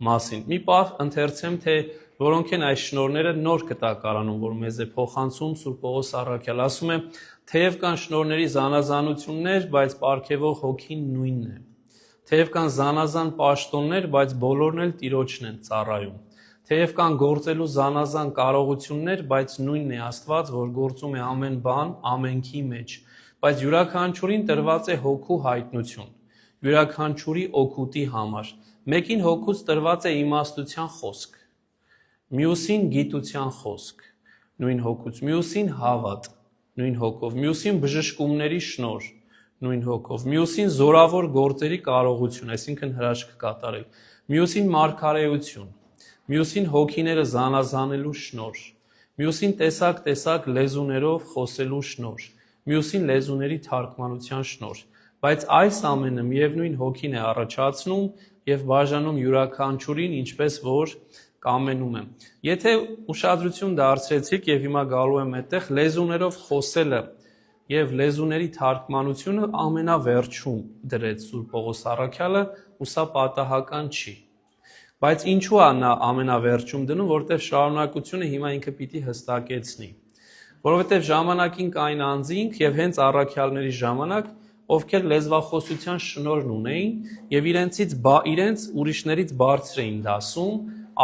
մասին։ Մի պահ ընթերցեմ, թե որոնք են այս շնորհները նոր կտակարանում, որ մեզ է փոխանցում Սուրբ Պողոս առաքյալ, ասում է, թեև կան շնորհների զանազանություններ, բայց պարգևող Հոգին նույնն է։ Թեև կան զանազան պաշտոններ, բայց բոլորն էլ Տիրոջն են ծառայում։ Թեև կան գործելու զանազան կարողություններ, բայց նույնն է Աստված, որ գործում է ամեն բան ամենքի մեջ, բայց յուրաքանչյուրին տրված է Հոգու հայտնություն, յուրաքանչյուրի օգուտի համար։ Մեկին Հոգուց տրված է իմաստության խոսք, մյուսին գիտության խոսք, նույն Հոգուց, մյուսին հավատ, նույն Հոգով, մյուսին բժշկումների շնորհ, նույն Հոգով, մյուսին զորավոր գործերի կարողություն, այսինքն հրաշք կատարել, մյուսին մարգարեություն, մյուսին հոգիները զանազանելու շնորհ, մյուսին տեսակ լեզուներով խոսելու շնորհ, մյուսին լեզուների թարգմանության շնորհ, բայց այս ամենը միևնույն հոգին է առաջացնում եւ բաժանում յուրաքանչյուրին, ինչպես որ կամենում է։ Եթե ուշադրություն դարձրեցիք եւ հիմա գալու եմ այդտեղ, լեզուներով խոսելը եւ լեզուների թարգմանությունը ամենավերջում դրեց Սուրբ Պողոս առաքյալը, ու սա պատահական չի։ Բայց ինչու է նա ամենավերջում դնում, որտեղ շարունակությունը հիմա ինքը պիտի հստակեցնի։ Որովհետև ժամանակին կային անձինք եւ հենց առաքյալների ժամանակ, ովքեր լեզվախոսության շնորհն ունեին եւ իրենց ուրիշներից բարձր էին դասում,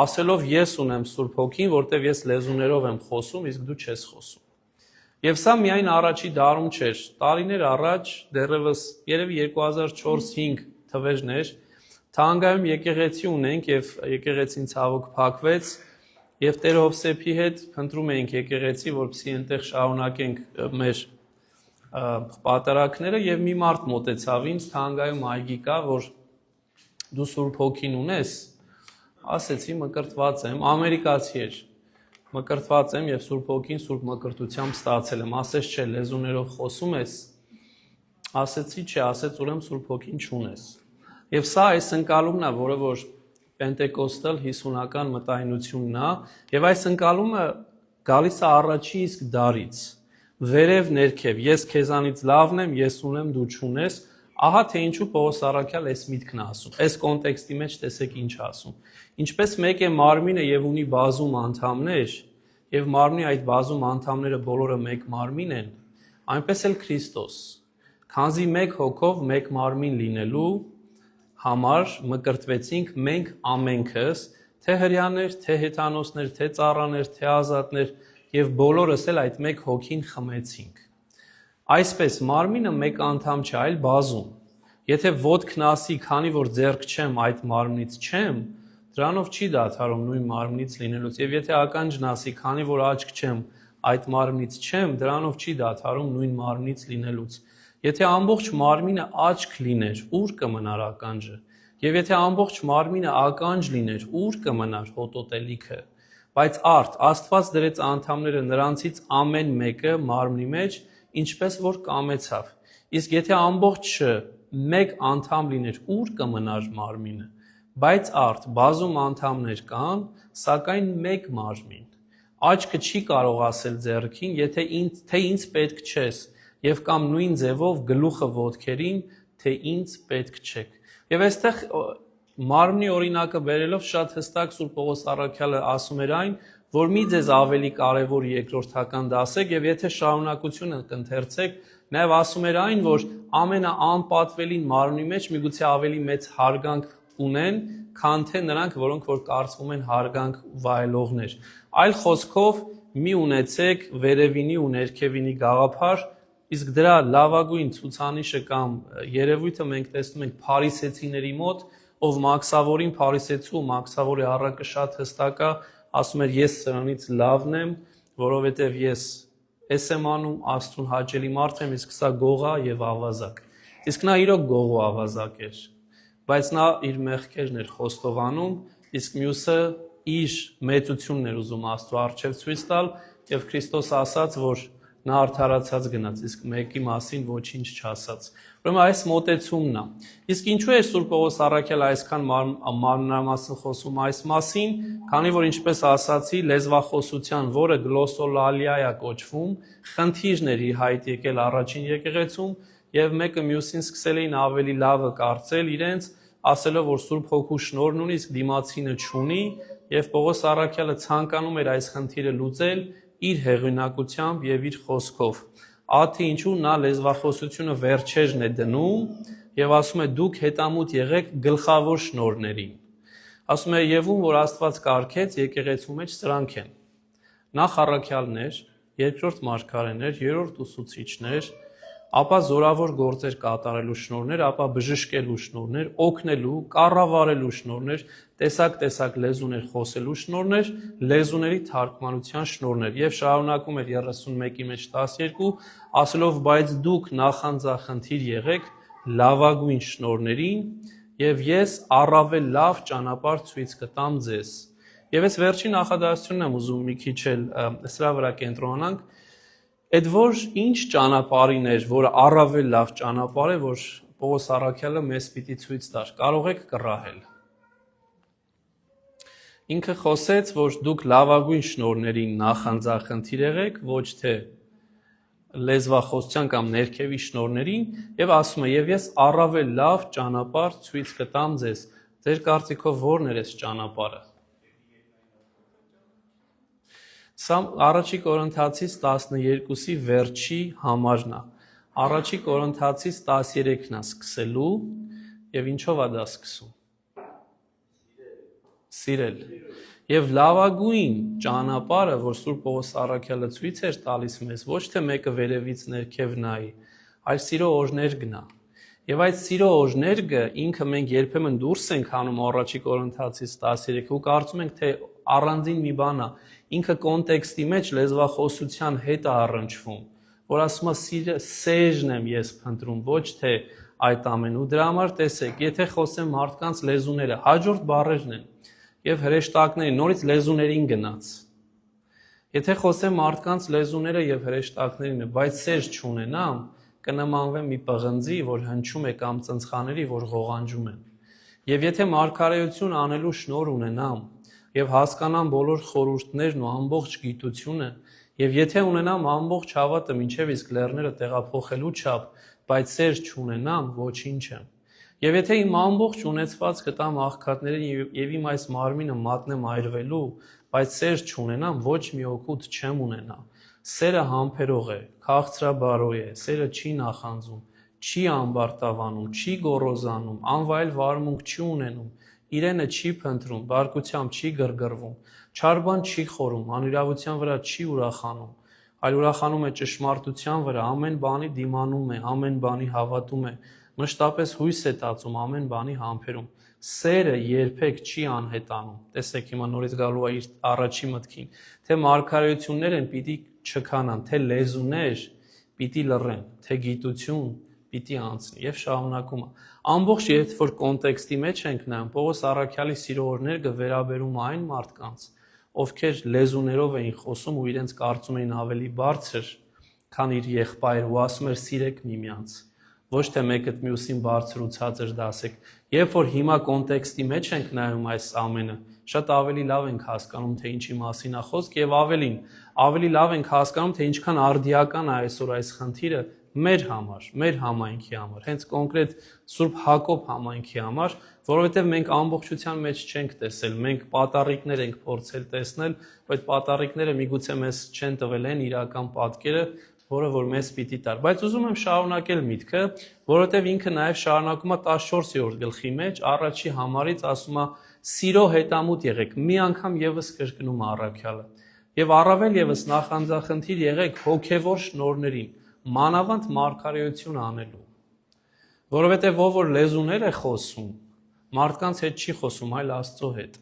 ասելով ես ունեմ Սուրբ Հոգին, որտեղ ես լեզուներով եմ խոսում, իսկ դու չես խոսում։ Եվ սա միայն առաջի դարում չէր։ Տարիներ առաջ, դեռևս երևի 2004-5 թվերներ, Թանգայում եկեղեցի ունենք եւ եկեղեցին ցավոք փակվեց եւ Տեր Հովսեփի հետ փնտրում էինք եկեղեցի, որպեսզի այնտեղ շարունակենք մեր պատարակները եւ մի մարդ մոտեցավ ինձ, Թանգայում այգի կա, որ դու Սուրբ Հոգին ունես, ասեցի մկրտված եմ, ամերիկացի էր, մկրտված եմ եւ Սուրբ Հոգին Սուրբ մկրտությամբ ստացել եմ, ասեց չէ, լեզուներով խոսում ես, ասեցի չէ, ասեց ուրեմն Սուրբ Հոգին չունես։ Եվ սա այս ընկալումն է, որը որ պենտեկոստալ հիսունական մտայնությունն է, եւ այս ընկալումը գալիս է առաջի իսկ դարից։ Վերև ներքև, ես քեզանից լավն եմ, ես ունեմ, դու չունես, ահա թե ինչու Պողոս առաքյալ այս միտքն է ասում։ Այս կոնտեքստի մեջ տեսեք ինչ ասում։ Ինչպես մեկ է մարմինը եւ ունի բազում անդամներ, եւ մարմնի այդ բազում անդամները բոլորը մեկ մարմին են, այնպես էլ Քրիստոս։ Քանզի մեկ հոգով մեկ մարմին լինելու համար մկրտվեցինք մենք ամենքս, թե հրյաներ, թե հեթանոսներ, թե ծառաներ, թե ազատներ, եւ բոլորս էլ այդ մեկ հոգին խմեցինք։ Այսպես մարմինը մեկ անդամ չէ, այլ բազում։ Եթե ոտքն ասի, քանի որ ձեռք չեմ, այդ մարմնից չեմ, դրանով չի դադարում նույն մարմնից լինելուց։ Եվ եթե ականջն ասի, քանի որ աչք չեմ, այդ մարմնից չեմ, դրանով չի դադարում նույն մարմնից լինելուց։ Եթե ամբողջ մարմինը աչք լիներ, ուր կմնար ականջը։ Եվ եթե ամբողջ մարմինը ականջ լիներ, ուր կմնար հոտոտելիքը։ Բայց արդ Աստված դրեց անդամները նրանցից ամեն մեկը մարմնի մեջ, ինչպես որ կամեցավ։ Իսկ եթե ամբողջը մեկ անդամ լիներ, ուր կմնար մարմինը։ Բայց արդ բազում անդամներ կան, սակայն մեկ մարմին։ Աչքը չի կարող ասել ձեռքին, եթե ինձ պետք չես, եւ կամ նույն ձևով գլուխը ոտքերին, թե ինձ պետք չեք։ Եվ այստեղ մարմնի օրինակը բերելով շատ հստակ Սուրբ Պողոս առաքյալը ասում էր այն, որ մի ձեզ ավելի կարևոր երկրորդական դասեք, եւ եթե շարունակությունը կընթերցեք, նաեւ ասում էր այն, որ ամենաանպատվելին մարմնի մեջ միգուցե ավելի մեծ հարգանք ունեն, քան թե նրանք, որոնք որ կարծվում են հարգանք վայելողներ։ Այլ խոսքով մի ունեցեք վերևինի ու ներքևինի գաղափար, իսկ դրա լավագույն ցուցանիշը կամ երևույթը մենք տեսնում ենք փարիսեցիների մոտ, ով Մաքսավորին փարիսեցու, Մաքսավորի առակը շատ հստակ է, ասում էր ես սրանից լավն եմ, որովհետև ես եմ անում, Աստծուն հաճելի մարդ եմ, իսկ սա գողա եւ ավազակ։ Իսկ նա իրոք գող ու ավազակ էր, բայց նա իր մեղքերն էր խոստովանում, իսկ մյուսը իր մեծությունն էր ուզում Աստծո առջև ցույց տալ, եւ Քրիստոս ասաց, որ նա արդարացած գնաց, իսկ մեկի մասին ոչինչ չասաց։ Ուրեմն այս մոտեցումն է։ Իսկ ինչու է Սուրբ Պողոս առաքյալը այսքան մանրամասն խոսում այս մասին, քանի որ ինչպես ասացի, լեզվախոսության, որը գլոսոլալիա է կոչվում, խնդիրներ իր հայտ եկել առաջին եկեղեցում, եւ մեկը մյուսին սկսել էին ավելի լավը կարծել իրենց, ասելով որ Սուրբ Հոգու շնորհն ունի, իսկ դիմացինը չունի, եւ Պողոս առաքյալը ցանկանում էր այս խնդիրը լուծել իր հեղինակությամբ եւ իր խոսքով։ Աթի ինչու նա լեզվախոսությունը վերջերն է դնում եւ ասում է դուք հետամուտ եղեք գլխավոր շնորհներին։ Ասում է եւ ում որ Աստված կարգեց եկեղեցու մեջ սրանք են։ Նախ առաքյալներ, երկրորդ մարգարեներ, երրորդ ուսուցիչներ, ապա զորավոր գործեր կատարելու շնորհներ, ապա բժշկելու շնորհներ, օգնելու, կառավարելու շնորհներ, տեսակ լեզուներ խոսելու շնորհներ, լեզուների թարգմանության շնորհներ եւ շարունակում էր 31-ի մեջ 12, ասելով բայց դուք նախանձախնդիր եղեք լավագույն շնորհներին եւ ես առավել լավ ճանապարհ ցույց կտամ ձեզ։ Եվ այս վերջին նախադասությունն եմ ուզում մի քիչ էլ սրա վրա կենտրոնանանք։ Այդ որ ինչ ճանապարհին էր, որը առավել լավ ճանապարհ է, որ Պողոս առաքյալը մեզ պիտի ցույց տար, կարող եք կռահել։ Ինքը խոսեց, որ դուք լավագույն շնորհներին նախանձախնդիր եղեք, ոչ թե լեզվախոսության կամ ներքևի շնորհներին, եւ ասում է, եւ ես առավել լավ ճանապարհ ցույց կտամ ձեզ։ Ձեր կարծիքով ո՞րն էր այս ճանապարհը։ Սա առաջի Կորինթացիս 12-ի վերջի համարն է։ Առաջի Կորինթացիս 13-ն է սկսելու եւ ինչով է դա սկսում։ Սիրել։ Եվ լավագույն ճանապարհը, որ Սուրբ Պողոս առաքյալը ցույց էր տալիս մեզ, ոչ թե մեկը վերևից ներքև նայի, այլ սիրո օրներ գնա։ Եվ այդ սիրո օրներգը ինքը մենք երբեմն դուրս ենք հանում առաջի Կորինթացիս 13 ու կարծում ենք, թե առանձին մի բան է, ինքը կոնտեքստի մեջ լեզվախոսության հետ է առնչվում, որ ասում է սերն եմ ես փնտրում, ոչ թե այդ ամեն ու դրա համար տեսեք, եթե խոսեմ մարդկանց լեզուները, հաջորդ բառերն են եւ հրեշտակների նորից լեզուներին գնաց։ Եթե խոսեմ մարդկանց լեզուները եւ հրեշտակներին, բայց սեր չունենամ, կնմանվեմ մի պղնձի, որ հնչում է կամ ծնցղաների, որ ղողանջում են։ Եվ եթե մարգարեություն անելու շնորհ ունենամ եւ հասկանամ բոլոր խորհուրդներն ու ամբողջ գիտությունը, եւ եթե ունենամ ամբողջ հավատը մինչեւ իսկ լեռները տեղափոխելու չափ, բայց սեր չունենամ, ոչինչ եմ։ Եվ եթե իմ ամբողջ ունեցվածքը տամ աղքատներին եւ իմ այս մարմինը մատնեմ այրվելու, բայց սեր չունենամ, ոչ մի օգուտ չեմ ունենա։ Սերը համբերող է, քաղցրաբարոյ է, սերը չի նախանձում, չի ամբարտավանում, չի գոռոզանում, անվայել վարմունք չի ունենում, իրենը չի փնտրում, բարկությամբ չի գրգռվում, չար բան չի խորում, անիրավության վրա չի ուրախանում, այլ ուրախանում է ճշմարտության վրա, ամեն բանի դիմանում է, ամեն բանի հավատում է, մշտապես հույս է տածում, ամեն բանի համբերում։ Սերը երբեք չի անհետանում։ Տեսեք հիմա նորից գալու է իր առաջի մտքին, թե մարգարեություններ են պիտի չքանան, թե լեզուներ պիտի լռեն, թե գիտություն պիտի անցնի եւ շարունակում է։ Ամբողջ երբ որ կոնտեքստի մեջ ենք նայում, Պողոս առաքյալի սիրո օրները վերաբերում այն մարդկանց, ովքեր լեզուներով էին խոսում ու իրենց կարծում էին ավելի բարձր, քան իր եղբայրը ու ասում էր սիրեք միմյանց, ոչ թե մեկը մյուսին բարձր ու ցածր դասեք։ Երբ որ հիմա կոնտեքստի մեջ ենք նայում այս ամենը, շատ ավելի լավ ենք հասկանում, թե ինչի մասին է խոսք եւ ավելի լավ ենք հասկանում, թե ինչքան արդիական է այսօր այս խնդիրը մեր համար, մեր համայնքի համար, հենց կոնկրետ Սուրբ Հակոբ համայնքի համար, որովհետև մենք ամբողջության մեջ չենք տեսել, մենք պատառիկներ ենք փորձել տեսնել, բայց պատառիկները միգուցե մեզ չեն տվել են իրական պատկերը, որը որ մեզ պիտի տար։ Բայց ուզում եմ շարունակել միտքը, որովհետև ինքը նաև շարունակում է 14-րդ գլխի մեջ, առաջի համարից ասում է սիրո հետամուտ եղեք, մի անգամ եւս կրկնում է առաքյալը։ Եվ առավել եւս նախանձախնդիր եղեք հոգեվոր շնորհներին, մանավանդ մարգարեություն անելու։ Որովհետև ով որ լեզուներ է խոսում, մարդկանց հետ չի խոսում, այլ Աստծո հետ։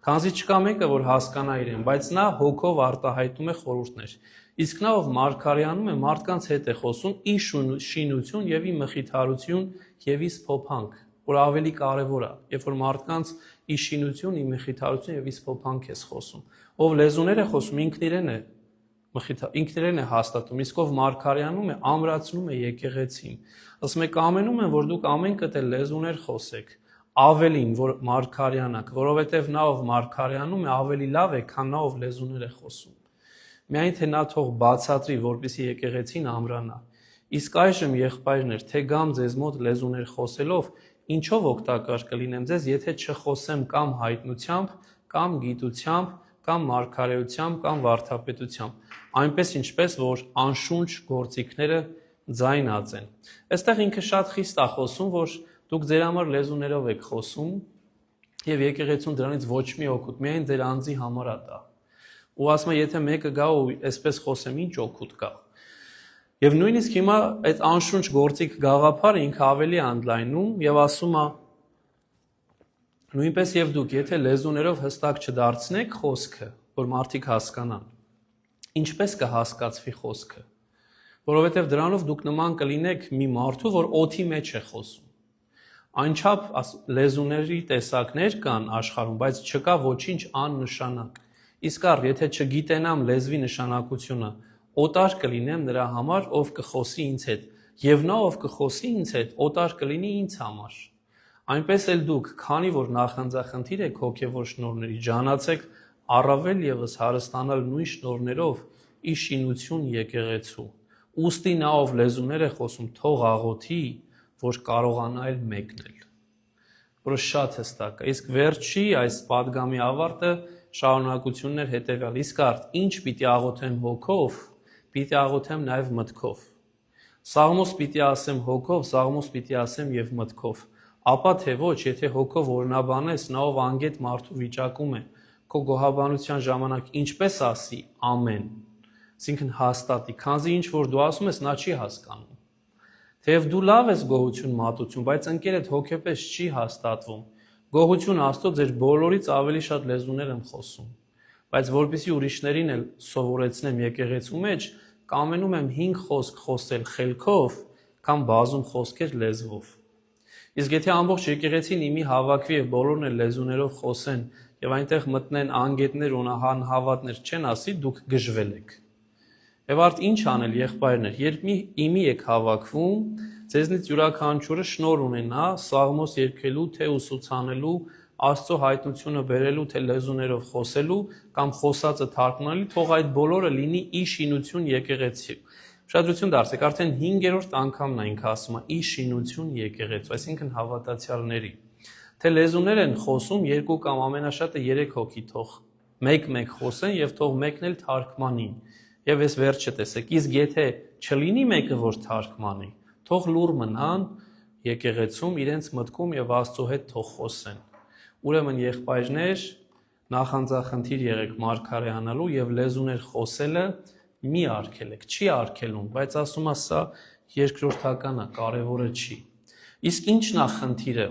Քանզի չկա մեկը, որ հասկանա իրեն, բայց նա հոգով արտահայտում է խորհուրդներ։ Իսկ նա ով մարգարեանում է, մարդկանց հետ է խոսում ի շինություն եւ ի մխիթարություն եւ ի սփոփանք, որ ավելի կարեւոր է, երբ որ մարդկանց ի շինություն, ի մխիթարություն եւ ի սփոփանք ես խոսում։ Ով լեզուներ է խոսում, ինքն իրեն է ինքներն է հաստատում, իսկ ով մարգարեանում է, ամրացնում է եկեղեցին։ Ասում եք ամենում են, որ դուք ամեն կտել լեզուներ խոսեք, ավելին, որ մարգարեանաք, որովհետև նա ով մարգարեանում է, ավելի լավ է, քան նա ով լեզուներ է խոսում։ Միայն թե նա թող բացատրի, որպեսզի եկեղեցին ամրանա։ Իսկ այժմ եղբայրներ, թե գամ ձեզ մոտ լեզուներ խոսելով, ինչով օգտակար կլինեմ ձեզ, եթե չխոսեմ կամ հայտնությամբ, կամ գիտությամբ, կամ մարգարեությամբ, կամ վարդապետությամբ, այնպես ինչպես որ անշունչ գործիքները ձայնած են։ Այստեղ ինքը շատ խիստ է խոսում, որ դուք ձեր համար լեզուներով եք խոսում, եւ եկեղեցուն դրանից ոչ մի օգուտ, միայն ձեր անձի համար է դա։ Ու ասում է, եթե մեկը գա ու այսպես խոսեմ, ինչ օգուտ կա։ Եվ նույնիսկ հիմա այդ անշունչ գործիք գաղափարը ինքը ավելի անդլայնում եւ ասում է նույնպես եւ դուք եթե լեզուներով հստակ չդարձնեք խոսքը, որ մարդիկ հասկանան, ինչպես կհասկացվի խոսքը, որովհետեւ դրանով դուք նման կլինեք մի մարդու, որ օդի մեջ է խոսում։ Այնչափ լեզուների տեսակներ կան աշխարհում, բայց չկա ոչինչ աննշանակ։ Իսկ առ եթե չգիտենամ լեզվի նշանակությունը, օտար կլինեմ նրա համար, ով կխոսի ինձ հետ, եւ նա ով կխոսի ինձ հետ, օտար կլինի ինձ համար։ Այնպես էլ դուք, քանի որ նախանձախնդիր եք հոգևոր շնորհների, ջանացեք առավել եւս հարստանալ նույն շնորհներով ի շինություն եկեղեցու։ Ուստի նա ով լեզուներ է խոսում, թող աղոթի, որ կարողանա էլ մեկնել։ Որը շատ հստակ է։ Իսկ վերջի այս պատգամի ավարտը շարունակություններ հետևյալ։ Իսկ արդ ինչ պիտի աղոթեմ հոգով, պիտի աղոթեմ նաև մտքով։ Սաղմոս պիտի ասեմ հոգով, սաղմոս պիտի ասեմ եւ մտքով։ Ապա թե ոչ, եթե հոգով օրնաբանես, նա ով անգետ մարդու վիճակում է, քո գոհաբանության ժամանակ ինչպես ասի ամեն։ Այսինքն հաստատի, քանզի ինչ որ դու ասում ես, նա չի հասկանում։ Թեև դու լավ ես գոհություն մատուցում, բայց ընկերդ հոգեպես չի հաստատվում։ Գոհություն Աստծո ձեր բոլորից ավելի շատ լեզուներ եմ խոսում, բայց որպեսզի ուրիշներին էլ սովորեցնեմ եկեղեցու մեջ, կամենում եմ 5 խոսք խոսել խելքով, կամ բազում խոսքեր լեզվով։ Իսկ եթե ամբողջ եկեղեցին իմի հավաքվի եւ բոլորն էլ լեզուներով խոսեն եւ այնտեղ մտնեն անգետներ ու անհավատներ չեն ասի, դուք գժվել եք։ Եվ արդ ինչ անել եղբայրներ, երբ իմի եք հավաքվում, ձեզնից յուրաքանչյուրը շնորհ ունենա սաղմոս երգելու, թե ուսուցանելու, Աստծո հայտնությունը բերելու, թե լեզուներով խոսելու կամ խոսածը թարգմանելու, թող այդ բոլորը լինի ի շինություն եկեղեցի։ Ուշադրություն դարձեք, արդեն 5-րդ անգամն է ինքը ասում է ի շինություն եկեղեցու, այսինքն հավատացյալների։ Թե լեզուներ են խոսում 2 կամ ամենաշատը 3 հոգի, թող մեկ խոսեն եւ թող մեկն էլ թարգմանի։ Եվ այս վերջը տեսեք, իսկ եթե չլինի մեկը, որ թարգմանի, թող լուր մնան եկեղեցում իրենց մտքում եւ Աստծո հետ թող խոսեն։ Ուրեմն եղբայրներ, նախանձախնդիր եղեք մարգարեանալու եւ լեզուներ խոսելը մի արգելեք, չի արգելում, բայց ասում է սա երկրորդական է, կարևորը չի։ Իսկ ի՞նչն է խնդիրը,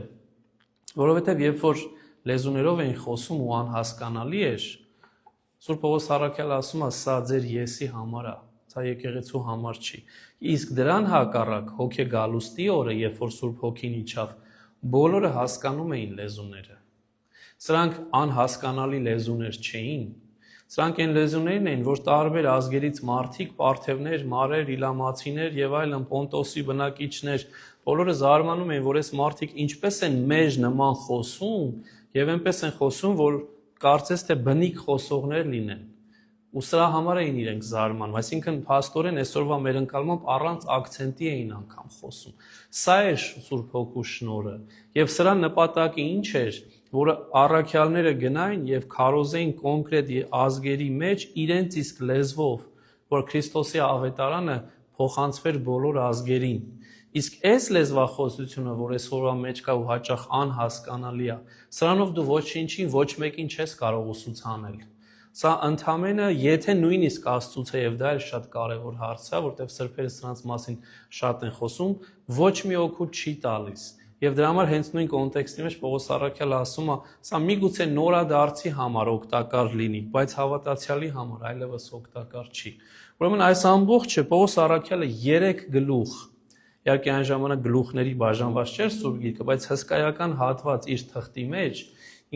որովհետեւ երբ որ լեզուներով էին խոսում ու անհասկանալի էր, Սուրբ Պողոս առաքյալը ասում է, սա ձեր եսի համար է, սա եկեղեցու համար չի։ Իսկ դրան հակառակ հոգեգալուստի օրը, երբ որ Սուրբ Հոգին իջավ, բոլորը հասկանում էին լեզուները։ Սրանք անհասկանալի լեզուներ չէին։ Սրանք այն լեզուներն էին, որ տարբեր ազգերից մարդիկ, պարթևներ, մարեր, իլամացիներ եւ այլն, Պոնտոսի բնակիչներ, բոլորը զարմանում էին, որ այս մարդիկ ինչպես են մեզ նման խոսում եւ այնպես են խոսում, որ կարծես թե բնիկ խոսողներ լինեն։ Ու սրա համար էին իրենք զարմանում, այսինքն փաստորեն այսօրվա մեր ընկալմամբ առանց ակցենտի էին անգամ խոսում։ Սա էր Սուրբ Հոգու շնորհը, եւ սրա նպատակը ինչ էր, որ առաքյալները գնային եւ քարոզեին կոնկրետ ազգերի մեջ իրենց իսկ լեզվով, որ Քրիստոսի ավետարանը փոխանցվեր բոլոր ազգերին։ Իսկ այս լեզվախոսությունը, որ այսօրվա մեջ կա ու հաճախ անհասկանալի է, սրանով դու ոչինչին ոչ մեկին չես կարող ուսուցանել։ Սա ընդամենը, եթե նույնիսկ Աստծուց է, եւ դա էլ շատ կարեւոր հարց է, որտեղ սրբերը սրանց մասին շատ են խոսում, ոչ մի օգուտ չի տալիս։ Եվ դրա համար հենց նույն կոնտեքստի մեջ Պողոս առաքյալը ասում է, սա միգուցե նորադարձի համար օգտակար լինի, բայց հավատացյալի համար այլևս օգտակար չի։ Ուրեմն այս ամբողջը Պողոս առաքյալը 3 գլուխ, իհարկե այն ժամանակ գլուխների բաժանված չէր Սուրբ Գիրքը, բայց հսկայական հատված իր թղթի մեջ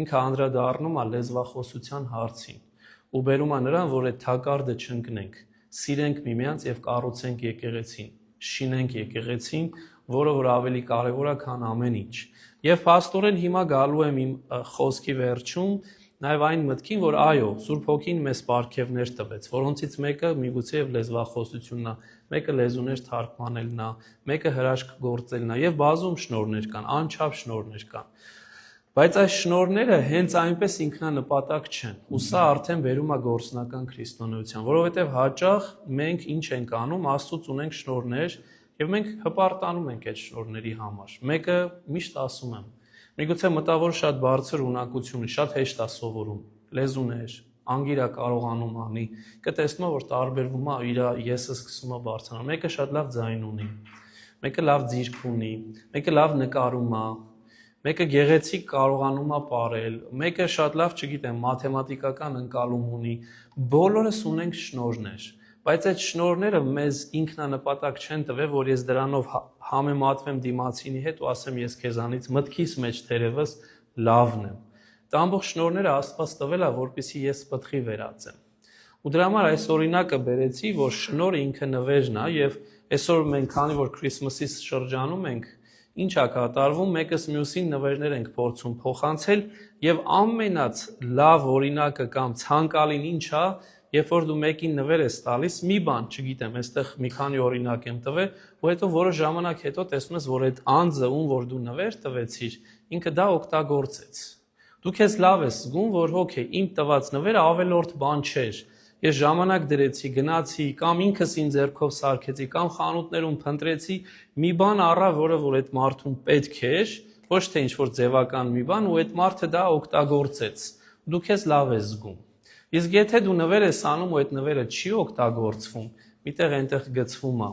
ինքը անդրադառնում է լեզվախոսության հարցին ու բերում է նրան, որ այդ թակարդը չընկնենք։ սիրենք միմյանց եւ կառուցենք եկեղեցին, շինենք եկեղեցին, որը որ ավելի կարևոր է, քան ամեն ինչ։ Եվ փաստորեն հիմա գալու եմ իմ խոսքի վերջում նաև այն մտքին, որ այո, Սուրբ Հոգին մեզ պարգևներ տվեց, որոնցից մեկը միգուցե եւ լեզվախոսությունն է, մեկը լեզուներ թարգմանելն է, մեկը հրաշք գործելն է եւ բազում շնորհներ կան, անչափ շնորհներ կան։ Բայց այս շնորհները հենց այնպես ինքնանպատակ չեն, ու սա արդեն վերում է գործնական քրիստոնեության, որովհետեւ հաճախ մենք ինչ ենք անում, Աստծուց ունենք շնորհներ եւ մենք հպարտանում ենք այդ շնորհների համար։ Մեկը միշտ ասում եմ, միգուցե մտավոր շատ բարձր ունակություն, շատ հեշտ է սովորում, լեզուներ, անգիր է կարողանում անի, կտեսնում է, որ տարբերվում է իր եսը սկսում է բարձրանալ, մեկը շատ լավ ձայն ունի, մեկը լավ ձիրք ունի, մեկը լավ նկարում է, մեկը գեղեցիկ կարողանում է ապրել, մեկը շատ լավ, չգիտեմ, մաթեմատիկական ընկալում ունի, բոլորս ունենք շնորհներ, բայց այդ շնորհները մեզ ինքնանպատակ չեն տվել, որ ես դրանով համեմատվեմ դիմացինի հետ ու ասեմ ես քեզանից մտքիս մեջ թերևս լավն եմ։ Դա ամբողջ շնորհները Աստված տվել է, որպեսզի ես պտղի վերածեմ։ Ու դրա համար այս օրինակը բերեցի, որ շնորհը ինքը նվերն է եւ այսօր մենք քանի որ Քրիսմասի շրջանում ենք, ինչ է կատարվում, մեկս մյուսին նվերներ ենք փորձում փոխանցել եւ ամենած լավ օրինակը կամ ցանկալին ինչ է, երբ որ դու մեկին նվեր ես տալիս, մի բան, չգիտեմ, այստեղ մի քանի օրինակ եմ տվել, ու հետո որոշ ժամանակ հետո տեսնում ես, որ այդ անձը, ում որ դու նվեր տվեցիր, ինքը դա օգտագործեց։ Դու քեզ լավ ես զգում, որ օքեյ, իմ տված նվերը ավելորդ բան չէր։ Ես ժամանակ դրեցի, գնացի, կամ ինքս ինձ ձեռքով սարքեցի, կամ խանութներում փնտրեցի մի բան առա, որը որ այդ մարդուն պետք էր, ոչ թե ինչ-որ ձևական մի բան, ու այդ մարդը դա օգտագործեց։ Դու քեզ լավ ես զգում։ Իսկ եթե դու նվեր ես անում ու այդ նվերը չի օգտագործվում, միտեղ այնտեղ գցվում է,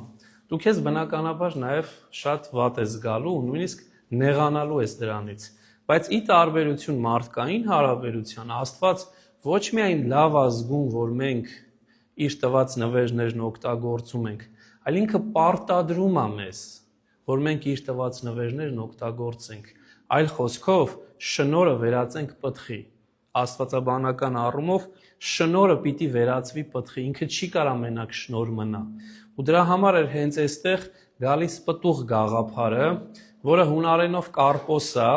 դու քեզ բնականաբար նաև շատ վատ ես զգալու ու նույնիսկ նեղանալու ես դրանից։ Բայց ի տարբերություն մարդկային հարաբերության, Աստված ոչ միայն լավ է զգում, որ մենք իր տված նվերներն օգտագործում ենք, այլ ինքը պարտադրում է մեզ, որ մենք իր տված նվերներն օգտագործենք։ Այլ խոսքով, շնորհը վերածենք պտղի։ Աստվածաբանական առումով շնորհը պիտի վերածվի պտղի, ինքը չի կարա մենակ շնորհ մնա։ Ու դրա համար էր հենց այստեղ գալիս պտուղ գաղափարը, որը հունարենով կարպոս է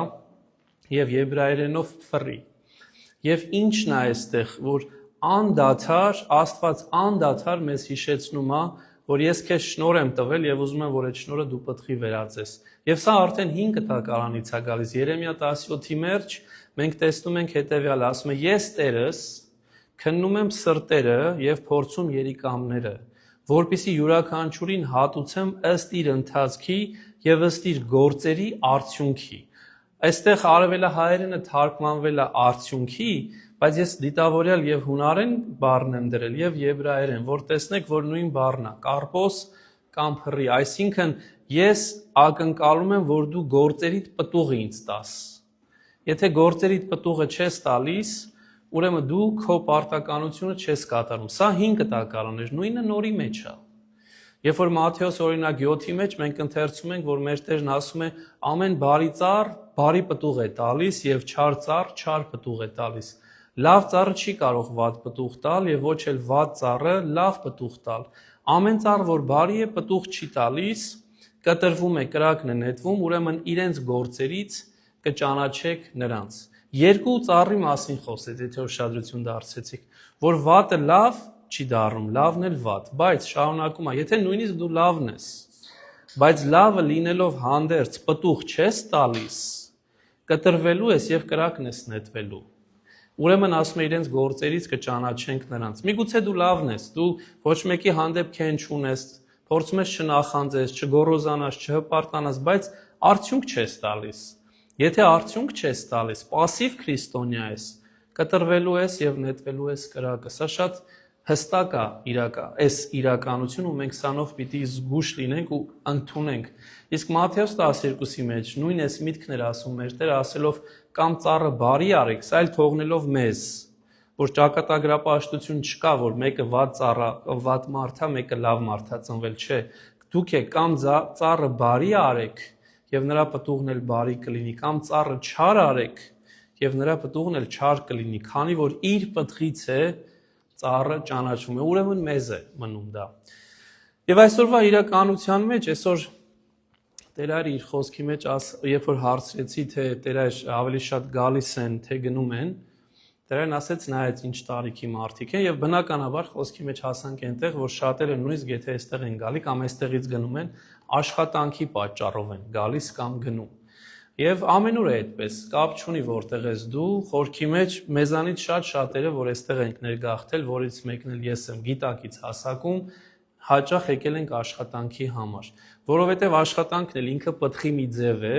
եւ եբրայերենով ֆրի։ Եվ ինչն է այստեղ, որ անդադար Աստված անդադար մեզ հիշեցնում է, որ ես քեզ շնորհ եմ տվել եւ ուզում եմ, որ այդ շնորհը դու պտղի վերածես։ Եվ սա արդեն 5 տակարանից է գալիս Երեմիա 17-ի մեջ մենք տեսնում ենք հետևյալը, ասում է ես Տերս քննում եմ սրտերը եւ փորձում երիկամները, որպեսզի յուրաքանչյուրին հատուցեմ ըստ իր ընթացքի եւ ըստ իր գործերի արդյունքի։ Այստեղ արևելահայերենը թարգմանվել է արդյունքի, բայց ես դիտավորյալ եւ հունարեն բառն եմ դրել եւ եբրայերեն, որ տեսնեք, որ նույն բառն է, կարպոս կամ փռի, այսինքն ես ակնկալում եմ, որ դու գործերիդ պտուղ ինձ տաս։ Եթե գործերիդ պտուղը չես տալիս, ուրեմն դու քո պարտականությունը չես կատարում։ Սա 5 տակարաններ, նույնը նորի մեջ է։ Երբ որ Մատթեոս օրինակ 7-ի մեջ մենք ընթերցում ենք, որ մեր Տերն ասում է ամեն բարի ծառ բարի պտուղ է տալիս եւ չար ծառ չար պտուղ է տալիս։ Լավ ծառը չի կարող վատ պտուղ տալ եւ ոչ էլ վատ ծառը լավ պտուղ տալ։ Ամեն ծառ, որ բարի է, պտուղ չի տալիս, կտրվում է, կրակն է նետվում, ուրեմն իրենց գործերից կճանաչեք նրանց։ Երկու ծառի մասին խոսեց, եթե ուշադրություն դարձեցիք, որ վատը լավ չի դառնում, լավն էլ վատ, բայց շարունակում է, եթե նույնիսկ դու լավն ես, բայց լավը լինելով հանդերձ պտուղ չես տալիս, կտրվելու ես եւ կրակն ես նետվելու։ Ուրեմն ասում է իրենց գործերից կճանաչենք նրանց։ Միգուցե դու լավն ես, դու ոչ մեկի հանդեպ քեն չունես, փորձում ես չնախանձես, չգոռոզանաս, չհպարտանաս, բայց արդյունք չես տալիս։ Եթե արդյունք չես տալիս, պասիվ քրիստոնյա ես, կտրվելու ես եւ նետվելու ես կրակը։ Սա շատ հստակ է այս իրականությունը, ու մենք սանով պիտի զգուշ լինենք ու ընդունենք։ Իսկ Մատթեոս 12-ի մեջ նույն այս միտքն էր ասում մեր Տերը, ասելով կամ ծառը բարի արեք, սա էլ թողնելով մեզ, որ ճակատագրապաշտություն չկա, որ մեկը վատ մարդ է, մեկը լավ մարդ է ծնվել, չէ։ Դուք եք կամ ծառը բարի արեք եւ նրա պտուղն էլ բարի կլինի, կամ ծառը չար արեք եւ նրա պտուղն էլ չար կլինի, քանի որ իր պտղից է ծառը ճանաչվում է, ուրեմն մեզ է մնում դա։ Եվ այսօրվա իրականության մեջ այսօր Տերայր իր խոսքի մեջ երբ որ հարցրեցի թե Տերայր ավելի շատ գալիս են թե գնում են, Տերայրն ասեց նայեց ինչ տարիքի մարդիկ են եւ բնականաբար խոսքի մեջ հասանք այնտեղ որ շատերը նույնիսկ եթե այստեղ են գալի կամ այստեղից գնում են աշխատանքի պատճառով են գալիս կամ գնում։ Եվ ամենուր է այդպես, կապ չունի որտեղ ես դու, խորքի մեջ մեզանից շատերը, որ այստեղ ենք ներգաղթել, որից մեկն էլ ես եմ գիտակից հասակում, հաճախ եկել ենք աշխատանքի համար, որովհետև աշխատանքն էլ ինքը պտղի մի ձև է,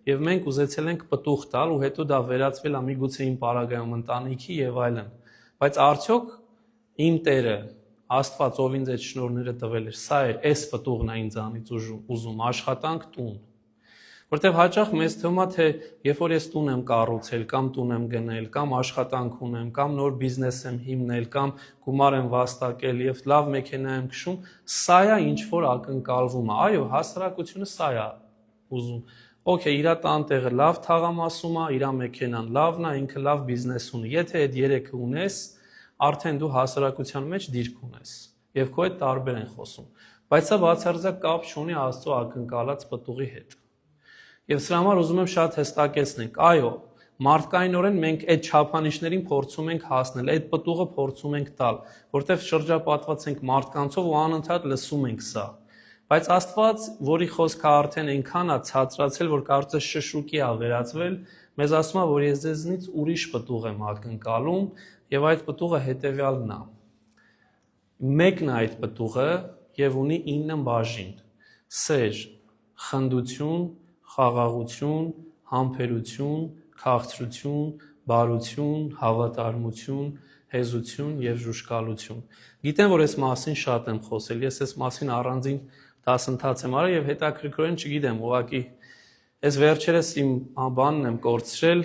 եւ մենք ուզեցել ենք պտուղ տալ ու հետո դա վերածվել է միգուցե իմ պարագայում ընտանիքի եւ այլն։ Բայց արդյոք իմ Տերը, Աստված, ով ինձ այդ շնորհները տվել էր, սա էր, այս պտուղն է ինձանից ուզում, աշխատանք, տուն։ Որտեվ հաճախ մեզ թվում է թե երբ որ ես տուն եմ կառուցել կամ տուն եմ գնել կամ աշխատանք ունեմ կամ նոր բիզնես եմ հիմնել կամ գումար եմ վաստակել եւ լավ մեքենա եմ քշում, սա է ինչ որ ակնկալվում է։ Այո, հասարակությունը սա է ուզում։ Okay, իր տանտեղը լավ թաղամասում է, իր մեքենան լավն է, ինքը լավ բիզնես ունի։ Եթե այդ երեքը ունես, արդեն դու հասարակության մեջ դիրք ունես եւ քո հետ տարբեր են խոսում։ Բայց սա բացարձակ կապ չունի Աստծո ակնկալած պտուղի հետ։ Եվ սրա համար ուզում եմ շատ հստակեցնենք, այո, մարդկայինորեն մենք այդ չափանիշներին փորձում ենք հասնել, այդ պտուղը փորձում ենք տալ, որտեղ շրջապատված ենք մարդկանցով ու անընդհատ լսում ենք սա։ Բայց Աստված, որի խոսքը արդեն այնքան է ցածրացել, որ կարծես շշուկի է վերածվել, մեզ ասում է, որ ես ձեզնից ուրիշ պտուղ եմ ակնկալում, եւ այդ պտուղը հետեւյալն է։ Մեկն է այդ պտուղը եւ ունի 9 բաժին. սեր, խնդություն, խաղաղություն, համբերություն, քաղցրություն, բարություն, հավատարմություն, հեզություն եւ ժուժկալություն։ Գիտեմ, որ այս մասին շատ եմ խոսել, ես այս մասին առանձին դասընթաց եմ արել եւ հետաքրքրորեն չգիտեմ, ուղղակի այս վերջերս իմ բանն եմ կորցրել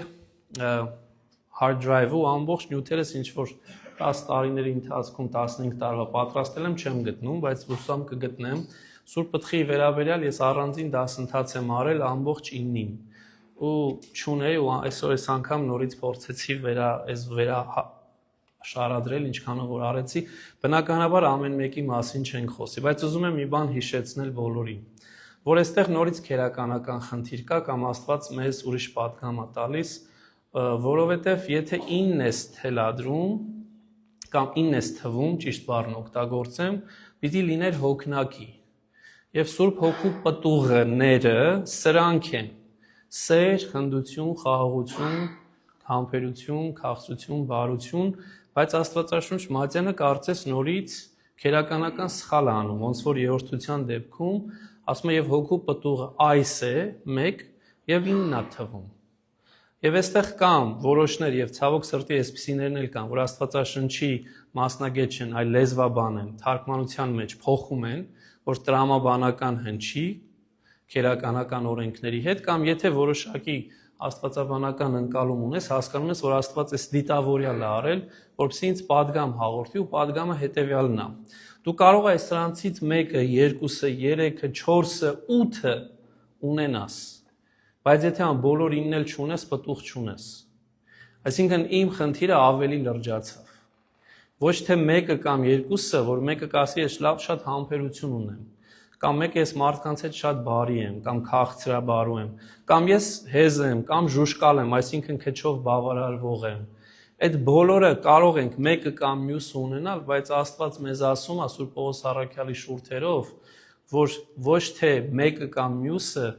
hard drive-ը ու ամբողջ նյութերս ինչ որ 10 տարիների ընթացքում 15 տարվա պատրաստել եմ, չեմ գտնում, բայց հուսամ կգտնեմ։ Սուրբ Պտղի վերաբերյալ ես առանձին դասընթաց եմ արել ամբողջ 9-ին ու չունեի ու այսօր այս անգամ նորից փորձեցի շարադրել ինչքանով որ արեցի, բնականաբար ամեն մեկի մասին չենք խոսի, բայց ուզում եմ մի բան հիշեցնել բոլորին, որ այստեղ նորից քերականական խնդիր կա կամ Աստված մեզ ուրիշ պատգամ է տալիս, որովհետև եթե 9 ես թելադրում կամ 9 ես թվում, ճիշտ բառն օգտագործեմ, պիտի լիներ հոգնակի։ Եվ Սուրբ Հոգու պտուղները սրանք են. սեր, խնդություն, խաղաղություն, համբերություն, քաղցրություն, բարություն, բայց Աստվածաշունչ Մատյանը կարծես նորից քերականական սխալ է անում, ոնց որ երրորդության դեպքում ասում է եւ հոգու պտուղը այս է 1 եւ 9-ն է թվում։ Եվ այստեղ կան որոշներ եւ ցավոք սրտի այսպիսիներն էլ կան, որ Աստվածաշնչի մասնագետ չեն, այլ լեզվաբան են, թարգմանության մեջ փոխում են, որ տրամաբանական հնչի քերականական օրենքների հետ կամ եթե որոշակի աստվածաբանական ընկալում ունես, հասկանում ես, որ Աստված էս դիտավորյալ է արել, որպեսզի ինձ падգամ հաղորդի ու падգամը հետեւյալն է։ Դու կարող ես սրանցից 1-ը, 2-ը, 3-ը, 4-ը, 8-ը ունենաս, բայց եթե ան բոլոր 9-ն էլ չունես, պտուղ չունես։ Այսինքն իմ խնդիրը ավելի լրջացավ։ Ոչ թե 1-ը կամ 2-ը, որ 1-ը կասի ես շատ համբերություն ունեմ, կամ մեկը ես մարդկանց հետ շատ բարի եմ, կամ քաղցրաբարու եմ, կամ ես հեզ եմ, կամ ժուժկալ եմ, այսինքն քչով բավարարվող եմ։ Այդ բոլորը կարող ենք 1-ը կամ մյուսը ունենալ, բայց Աստված մեզ ասում է Սուրբ Պողոս առաքյալի շուրթերով, որ ոչ թե 1-ը կամ մյուսը,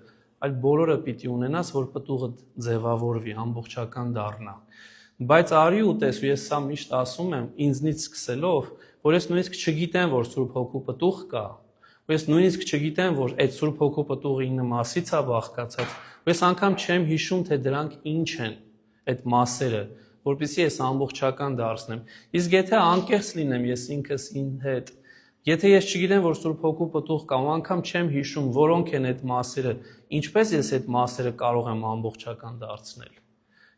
այլ բոլորը պիտի ունենաս, որ պտուղը ձևավորվի, ամբողջական դառնա։ Բայց արի ու տես, ու ես սա միշտ ասում եմ, ինձնից սկսելով, որ ես նույնիսկ չգիտեմ, որ Սուրբ Հոգու պտուղ կա, ու ես նույնիսկ չգիտեմ, որ այդ Սուրբ Հոգու պտուղը 9 մասից է բաղկացած, ու ես անգամ չեմ հիշում, թե դրանք ինչ են, այդ մասերը, որպեսզի ես ամբողջական դարձնեմ։ Իսկ եթե անկեղծ լինեմ ես ինքս ինձ հետ, եթե ես չգիտեմ, որ Սուրբ Հոգու պտուղ կա, ու անգամ չեմ հիշում, որոնք են այդ մասերը, ինչպես ես այդ մասերը կարող եմ ամբողջական դարձնել։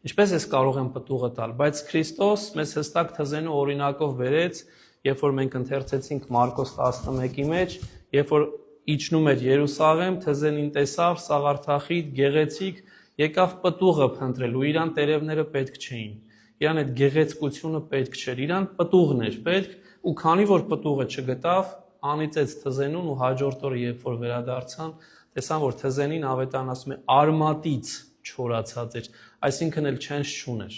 Ինչպես ես կարող եմ պտուղը տալ, բայց Քրիստոս մեզ հստակ թզենու օրինակով բերեց, երբ որ մենք ընթերցեցինք Մարկոս 11-ի մեջ, երբ որ իջնում էր Երուսաղեմ, թզենին տեսավ, սաղարթախիտ, գեղեցիկ, եկավ պտուղը փնտրել ու իրան տերևները պետք չէին։ իրան այդ գեղեցկությունը պետք չէր, իրան պտուղն էր պետք, ու քանի որ պտուղը չգտավ, անիծեց թզենուն ու հաջորդ օրը երբ որ վերադարձան, տեսան որ թզենին ավետարան ասում է արմատից չորացած էր, այսինքն էլ չենս չուներ։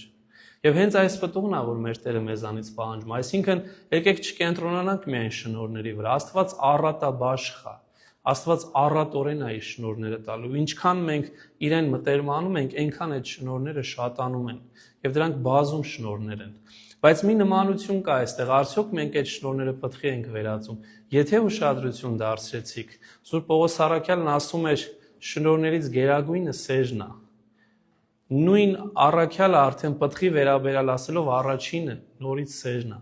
Եվ հենց այս պտուղն է, որ մեր Տերը մեզանից պահանջում, այսինքն եկեք չկենտրոնանանք միայն շնորհների վրա, Աստված առատաբաշխ է, Աստված առատորեն է իր շնորհները տալու, ինչքան մենք իրեն մտերմանում ենք, այնքան այդ շնորհները շատանում են, եւ դրանք բազում շնորհներ են։ Բայց մի նմանություն կա այստեղ, արդյոք մենք այդ շնորհները պտղի ենք վերածում։ Եթե ուշադրություն դարձրեցիք, Սուրբ Պողոս առաքյալն ասում էր, շնորհներից գերագույնը սերն է։ Նույն առաքյալը արդեն պտղի վերաբերալ ասելով առաջինը նորից սերն է։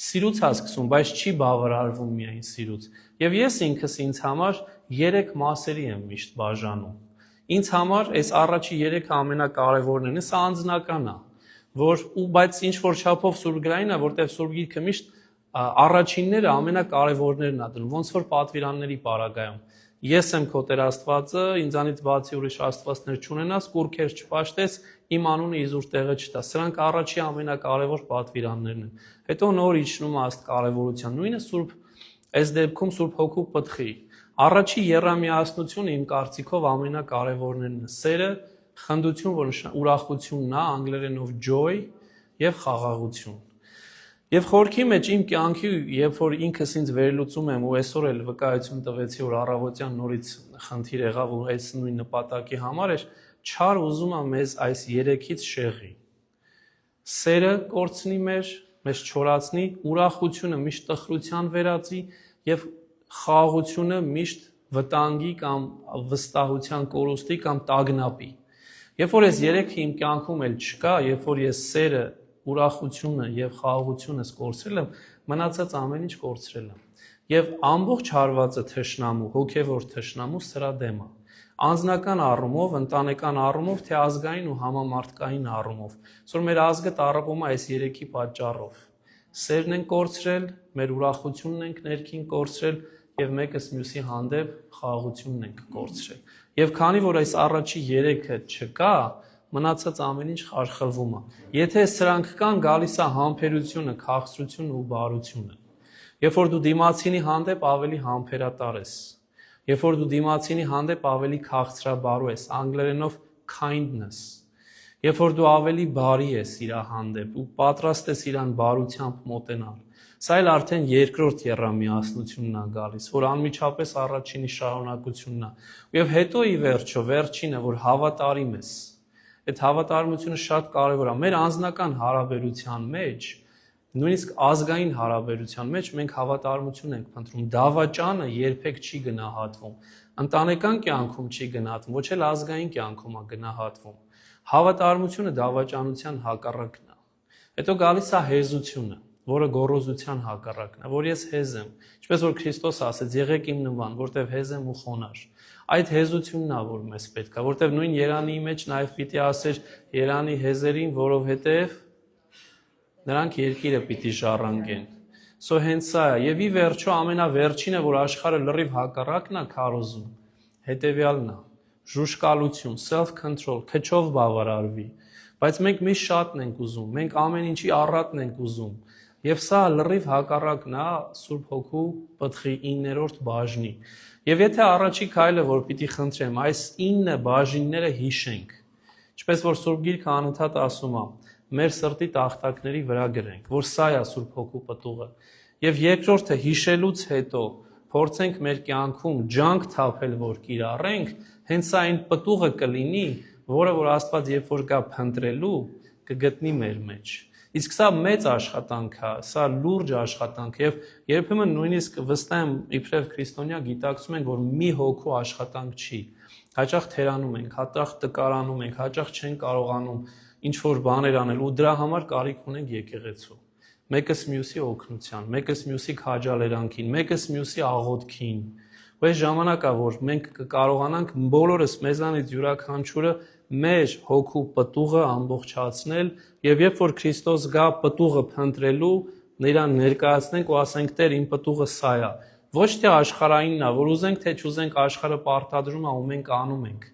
Սիրուց է սկսում, բայց չի բավարարվում միայն սիրուց։ Եվ ես ինքս ինձ համար 3 մասերի եմ միշտ բաժանում։ Ինձ համար այս առաջի 3-ը ամենակարևորն են, սա անձնական է, բայց ինչ որ չափով սուրբգրային է, որտեղ Սուրբ Գիրքը միշտ առաջինները ամենակարևորներն է դնում, ոնց որ պատվիրանների պարագայում։ Ես եմ քո Տեր Աստվածը, ինձանից բացի ուրիշ աստվածներ չունենաս, կուռքեր չպաշտես, իմ անունը իզուր տեղը չտա։ Սրանք առաջի ամենակարևոր պատվիրաններն են։ Հետո նոր իջնում է ըստ կարևորության։ Նույնը Սուրբ այս դեպքում Սուրբ Հոգու պտղի։ Առաջի եռամիասնությունը իմ կարծիքով ամենակարևորներն են։ Սերը, խնդություն, որ ուրախությունն է, անգլերենով joy, եւ խաղաղություն։ Եվ խորքի մեջ իմ կյանքի, երբ որ ինքս ինձ վերլուծում եմ ու այսօր էլ վկայություն տվեցի, որ առավոտյան նորից խնդիր եղավ ու այս նույն նպատակի համար էր, չար ուզում եմ մեզ այս 3-ից շեղի։ Սերը կորցնի մեզ չորացնի, ուրախությունը միշտ տխրության վերածի եւ խաղաղությունը միշտ վտանգի կամ վստահության կորուստի կամ տագնապի։ Երբ որ այս 3-ը իմ կյանքում էլ չկա, երբ որ ես սերը, ուրախությունը եւ խաղաղությունը կորցրել եմ, մնացած ամեն ինչ կորցրել եմ։ Եվ ամբողջ հարվածը թշնամու, հոգեվոր թշնամու սրա դեմ է։ Անձնական առումով, ընտանեկան առումով, թե ազգային ու համամարտկային առումով։ Այսօր մեր ազգը տառապում է այս 3-ի պատճառով։ Սերն են կորցրել, մեր ուրախությունն ենք ներքին կորցրել եւ մեկս մյուսի հանդեպ խաղաղությունն ենք կորցրել։ Եվ քանի որ այս առաջի 3-ը չկա, մնացած ամեն ինչ խարխլվում է։ Եթե սրանք կան, գալիս է համբերությունը, քաղցրությունը ու բարությունը։ Երբ որ դու դիմացինի հանդեպ ավելի համբերատար ես, երբ որ դու դիմացինի հանդեպ ավելի քաղցրաբարու ես, անգլերենով kindness, երբ որ դու ավելի բարի ես իր հանդեպ ու պատրաստ ես իրան բարությամբ մոտենալ, սա էլ արդեն երկրորդ եռամիասնությունն է գալիս, որ անմիջապես առաջինի շարունակությունն է։ Եվ հետո ի վերջո, վերջինը, որ հավատարիմ ես։ Այդ հավատարմությունը շատ կարևոր է։ Մեր անձնական հարաբերության մեջ, նույնիսկ ազգային հարաբերության մեջ մենք հավատարմություն ենք փնտրում։ Դավաճանը երբեք չի գնահատվում։ Ընտանեկան կյանքում չի գնահատվում, ոչ էլ ազգային կյանքում է գնահատվում։ Հավատարմությունը դավաճանության հակառակն է։ Հետո գալիս է հեզությունը, որը գոռոզության հակառակն է, որ ես հեզ եմ։ Ինչպես որ Քրիստոս ասեց, եղեք իմ նման, որտեղ հեզ եմ ու խոնար։ Այդ հեզությունն է, որ մեզ պետք է, որտեղ նույն Երանի մեջ նաև պիտի ասեր Երանի հեզերին, որովհետև նրանք երկիրը պիտի ժառանգեն։ Սո հենց սա է, եւ ի վերջո ամենավերջինը, որ աշխարհը լրիվ հակառակն է քարոզում, հետեւյալն է՝ ժուշկալություն, self-control, քչով բավարարվի։ Բայց մենք միշտ շատն ենք ուզում, մենք ամեն ինչի առատն ենք ուզում։ Եվ սա լրիվ հակառակն է Սուրբ Հոգու պտղի 9-րդ բաժնի։ Եվ եթե առաջի քայլը, որ պիտի խնդրեմ, այս 9 բաժինները հիշենք, ինչպես որ Սուրբ Գիրքը անընդհատ ասում է, մեր սրտի տախտակների վրա գրենք, որ սա է Սուրբ Հոգու պտուղը։ Եվ երկրորդը հիշելուց հետո փորձենք մեր կյանքում ջանք թափել, որ կիրառենք, հենց սա այն պտուղը կլինի, որը որ Աստված երբ որ գա փնտրելու, կգտնի մեր մեջ։ Իսկ սա մեծ աշխատանք է, սա լուրջ աշխատանք եւ երբեմն նույնիսկ վստահ եմ իբրև քրիստոնյա գիտակցում ենք, որ մի հոգու աշխատանք չի։ Հաճախ թերանում ենք, հաճախ տկարանում ենք, հաճախ չենք կարողանում ինչ որ բաներ անել ու դրա համար կարիք ունենք եկեղեցու։ Մեկս մյուսի օգնության, մեկս մյուսի քաջալերանքին, մեկս մյուսի աղոթքին։ Ու այս ժամանակա, որ մենք կկարողանանք բոլորս մեզանից յուրաքանչյուրը մեր հոգու պտուղը ամբողջացնել եւ երբ որ Քրիստոս գա պտուղը փնտրելու, նրան ներկայացնենք ու ասենք Տեր, իմ պտուղը սա է։ Ոչ թե աշխարհայինն է, որ ուզենք թե չուզենք աշխարհը պարտադրում է ու մենք անում ենք։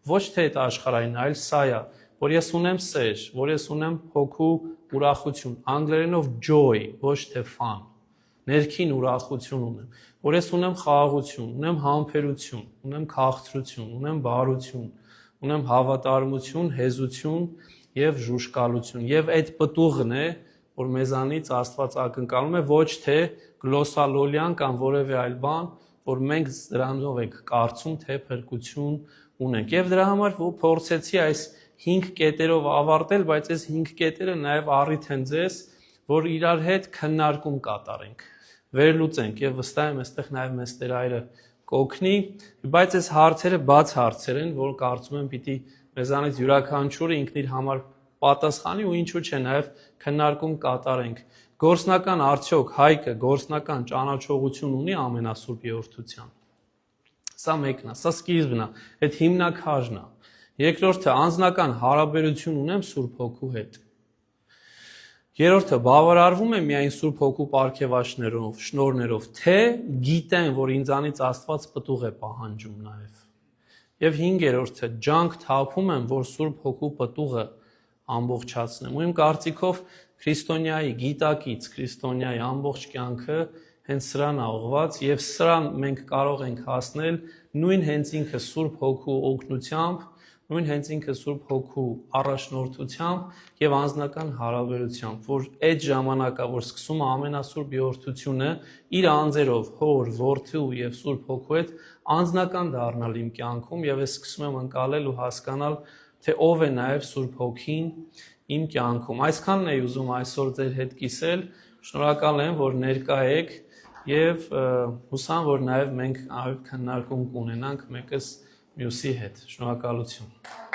Ոչ թե այդ աշխարհայինն, այլ սա է, որ ես ունեմ սեր, որ ես ունեմ հոգու ուրախություն, անգլերենով joy, ոչ թե fun, ներքին ուրախություն ունեմ, որ ես ունեմ խաղաղություն, ունեմ համբերություն, ունեմ քաղցրություն, ունեմ բարություն, ունեմ հավատարմություն, հեզություն եւ ժուժկալություն, եւ այդ պտուղն է, որ մեզանից Աստված ակնկալում է ոչ թե գլոսալոլյան կամ որևէ այլ բան, որ մենք դրանով ենք կարծում, թե փրկություն ունենք։ Եվ դրա համար փորձեցի այս 5 կետերով ավարտել, բայց այս 5 կետերը նաև առիթ են ձեզ, որ իրար հետ քննարկում կատարենք, վերլուծենք եւ վստահ եմ այստեղ նաև մեծ Տերայրը կօգնի, բայց այս հարցերը բաց հարցեր են, որ կարծում եմ պիտի մեզանից յուրաքանչյուրը ինքն իր համար պատասխանի ու ինչու՞ չէ նաև քննարկում կատարենք։ Գործնական արդյոք Հայկը գործնական ճանաչողություն ունի ամենասուրբ երրորդության։ Սա մեկն է, սա սկիզբն է, այդ հիմնաքարն է։ Երկրորդը անձնական հարաբերություն ունեմ Սուրբ Հոգու հետ։ Երրորդը բավարարվում է միայն Սուրբ Հոգու պարգևաչներով, շնորհներով, թե գիտեն, որ ինձանից Աստված պտուղ է պահանջում նաև։ Եվ հինգերորդը ջանք թափում եմ, որ Սուրբ Հոգու պտուղը ամբողջացնեմ։ Ու իմ կարծիքով քրիստոնյայի գիտակից, քրիստոնյայի ամբողջ կյանքը հենց սրան է ուղղված եւ սրան մենք կարող ենք հասնել նույն հենց ինքը Սուրբ Հոգու օգնությամբ, նույն հենց ինքը Սուրբ Հոգու առաջնորդությամբ եւ անձնական հարաբերությամբ, որ այդ ժամանակա, որ սկսում է ամենասուրբ երրորդությունը իր անձերով Հոր, Որդու եւ Սուրբ Հոգու հետ անձնական դառնալ իմ կյանքում եւ ես սկսում եմ ընկալել ու հասկանալ, թե ով է նաեւ Սուրբ Հոգին իմ կյանքում։ Այսքանն էի ուզում այսօր ձեր հետ կիսել։ Շնորհակալ եմ, որ ներկա եք եւ հուսամ, որ նաեւ մենք այլ քննարկում կունենանք մեկս մյուսի հետ։ Շնորհակալություն։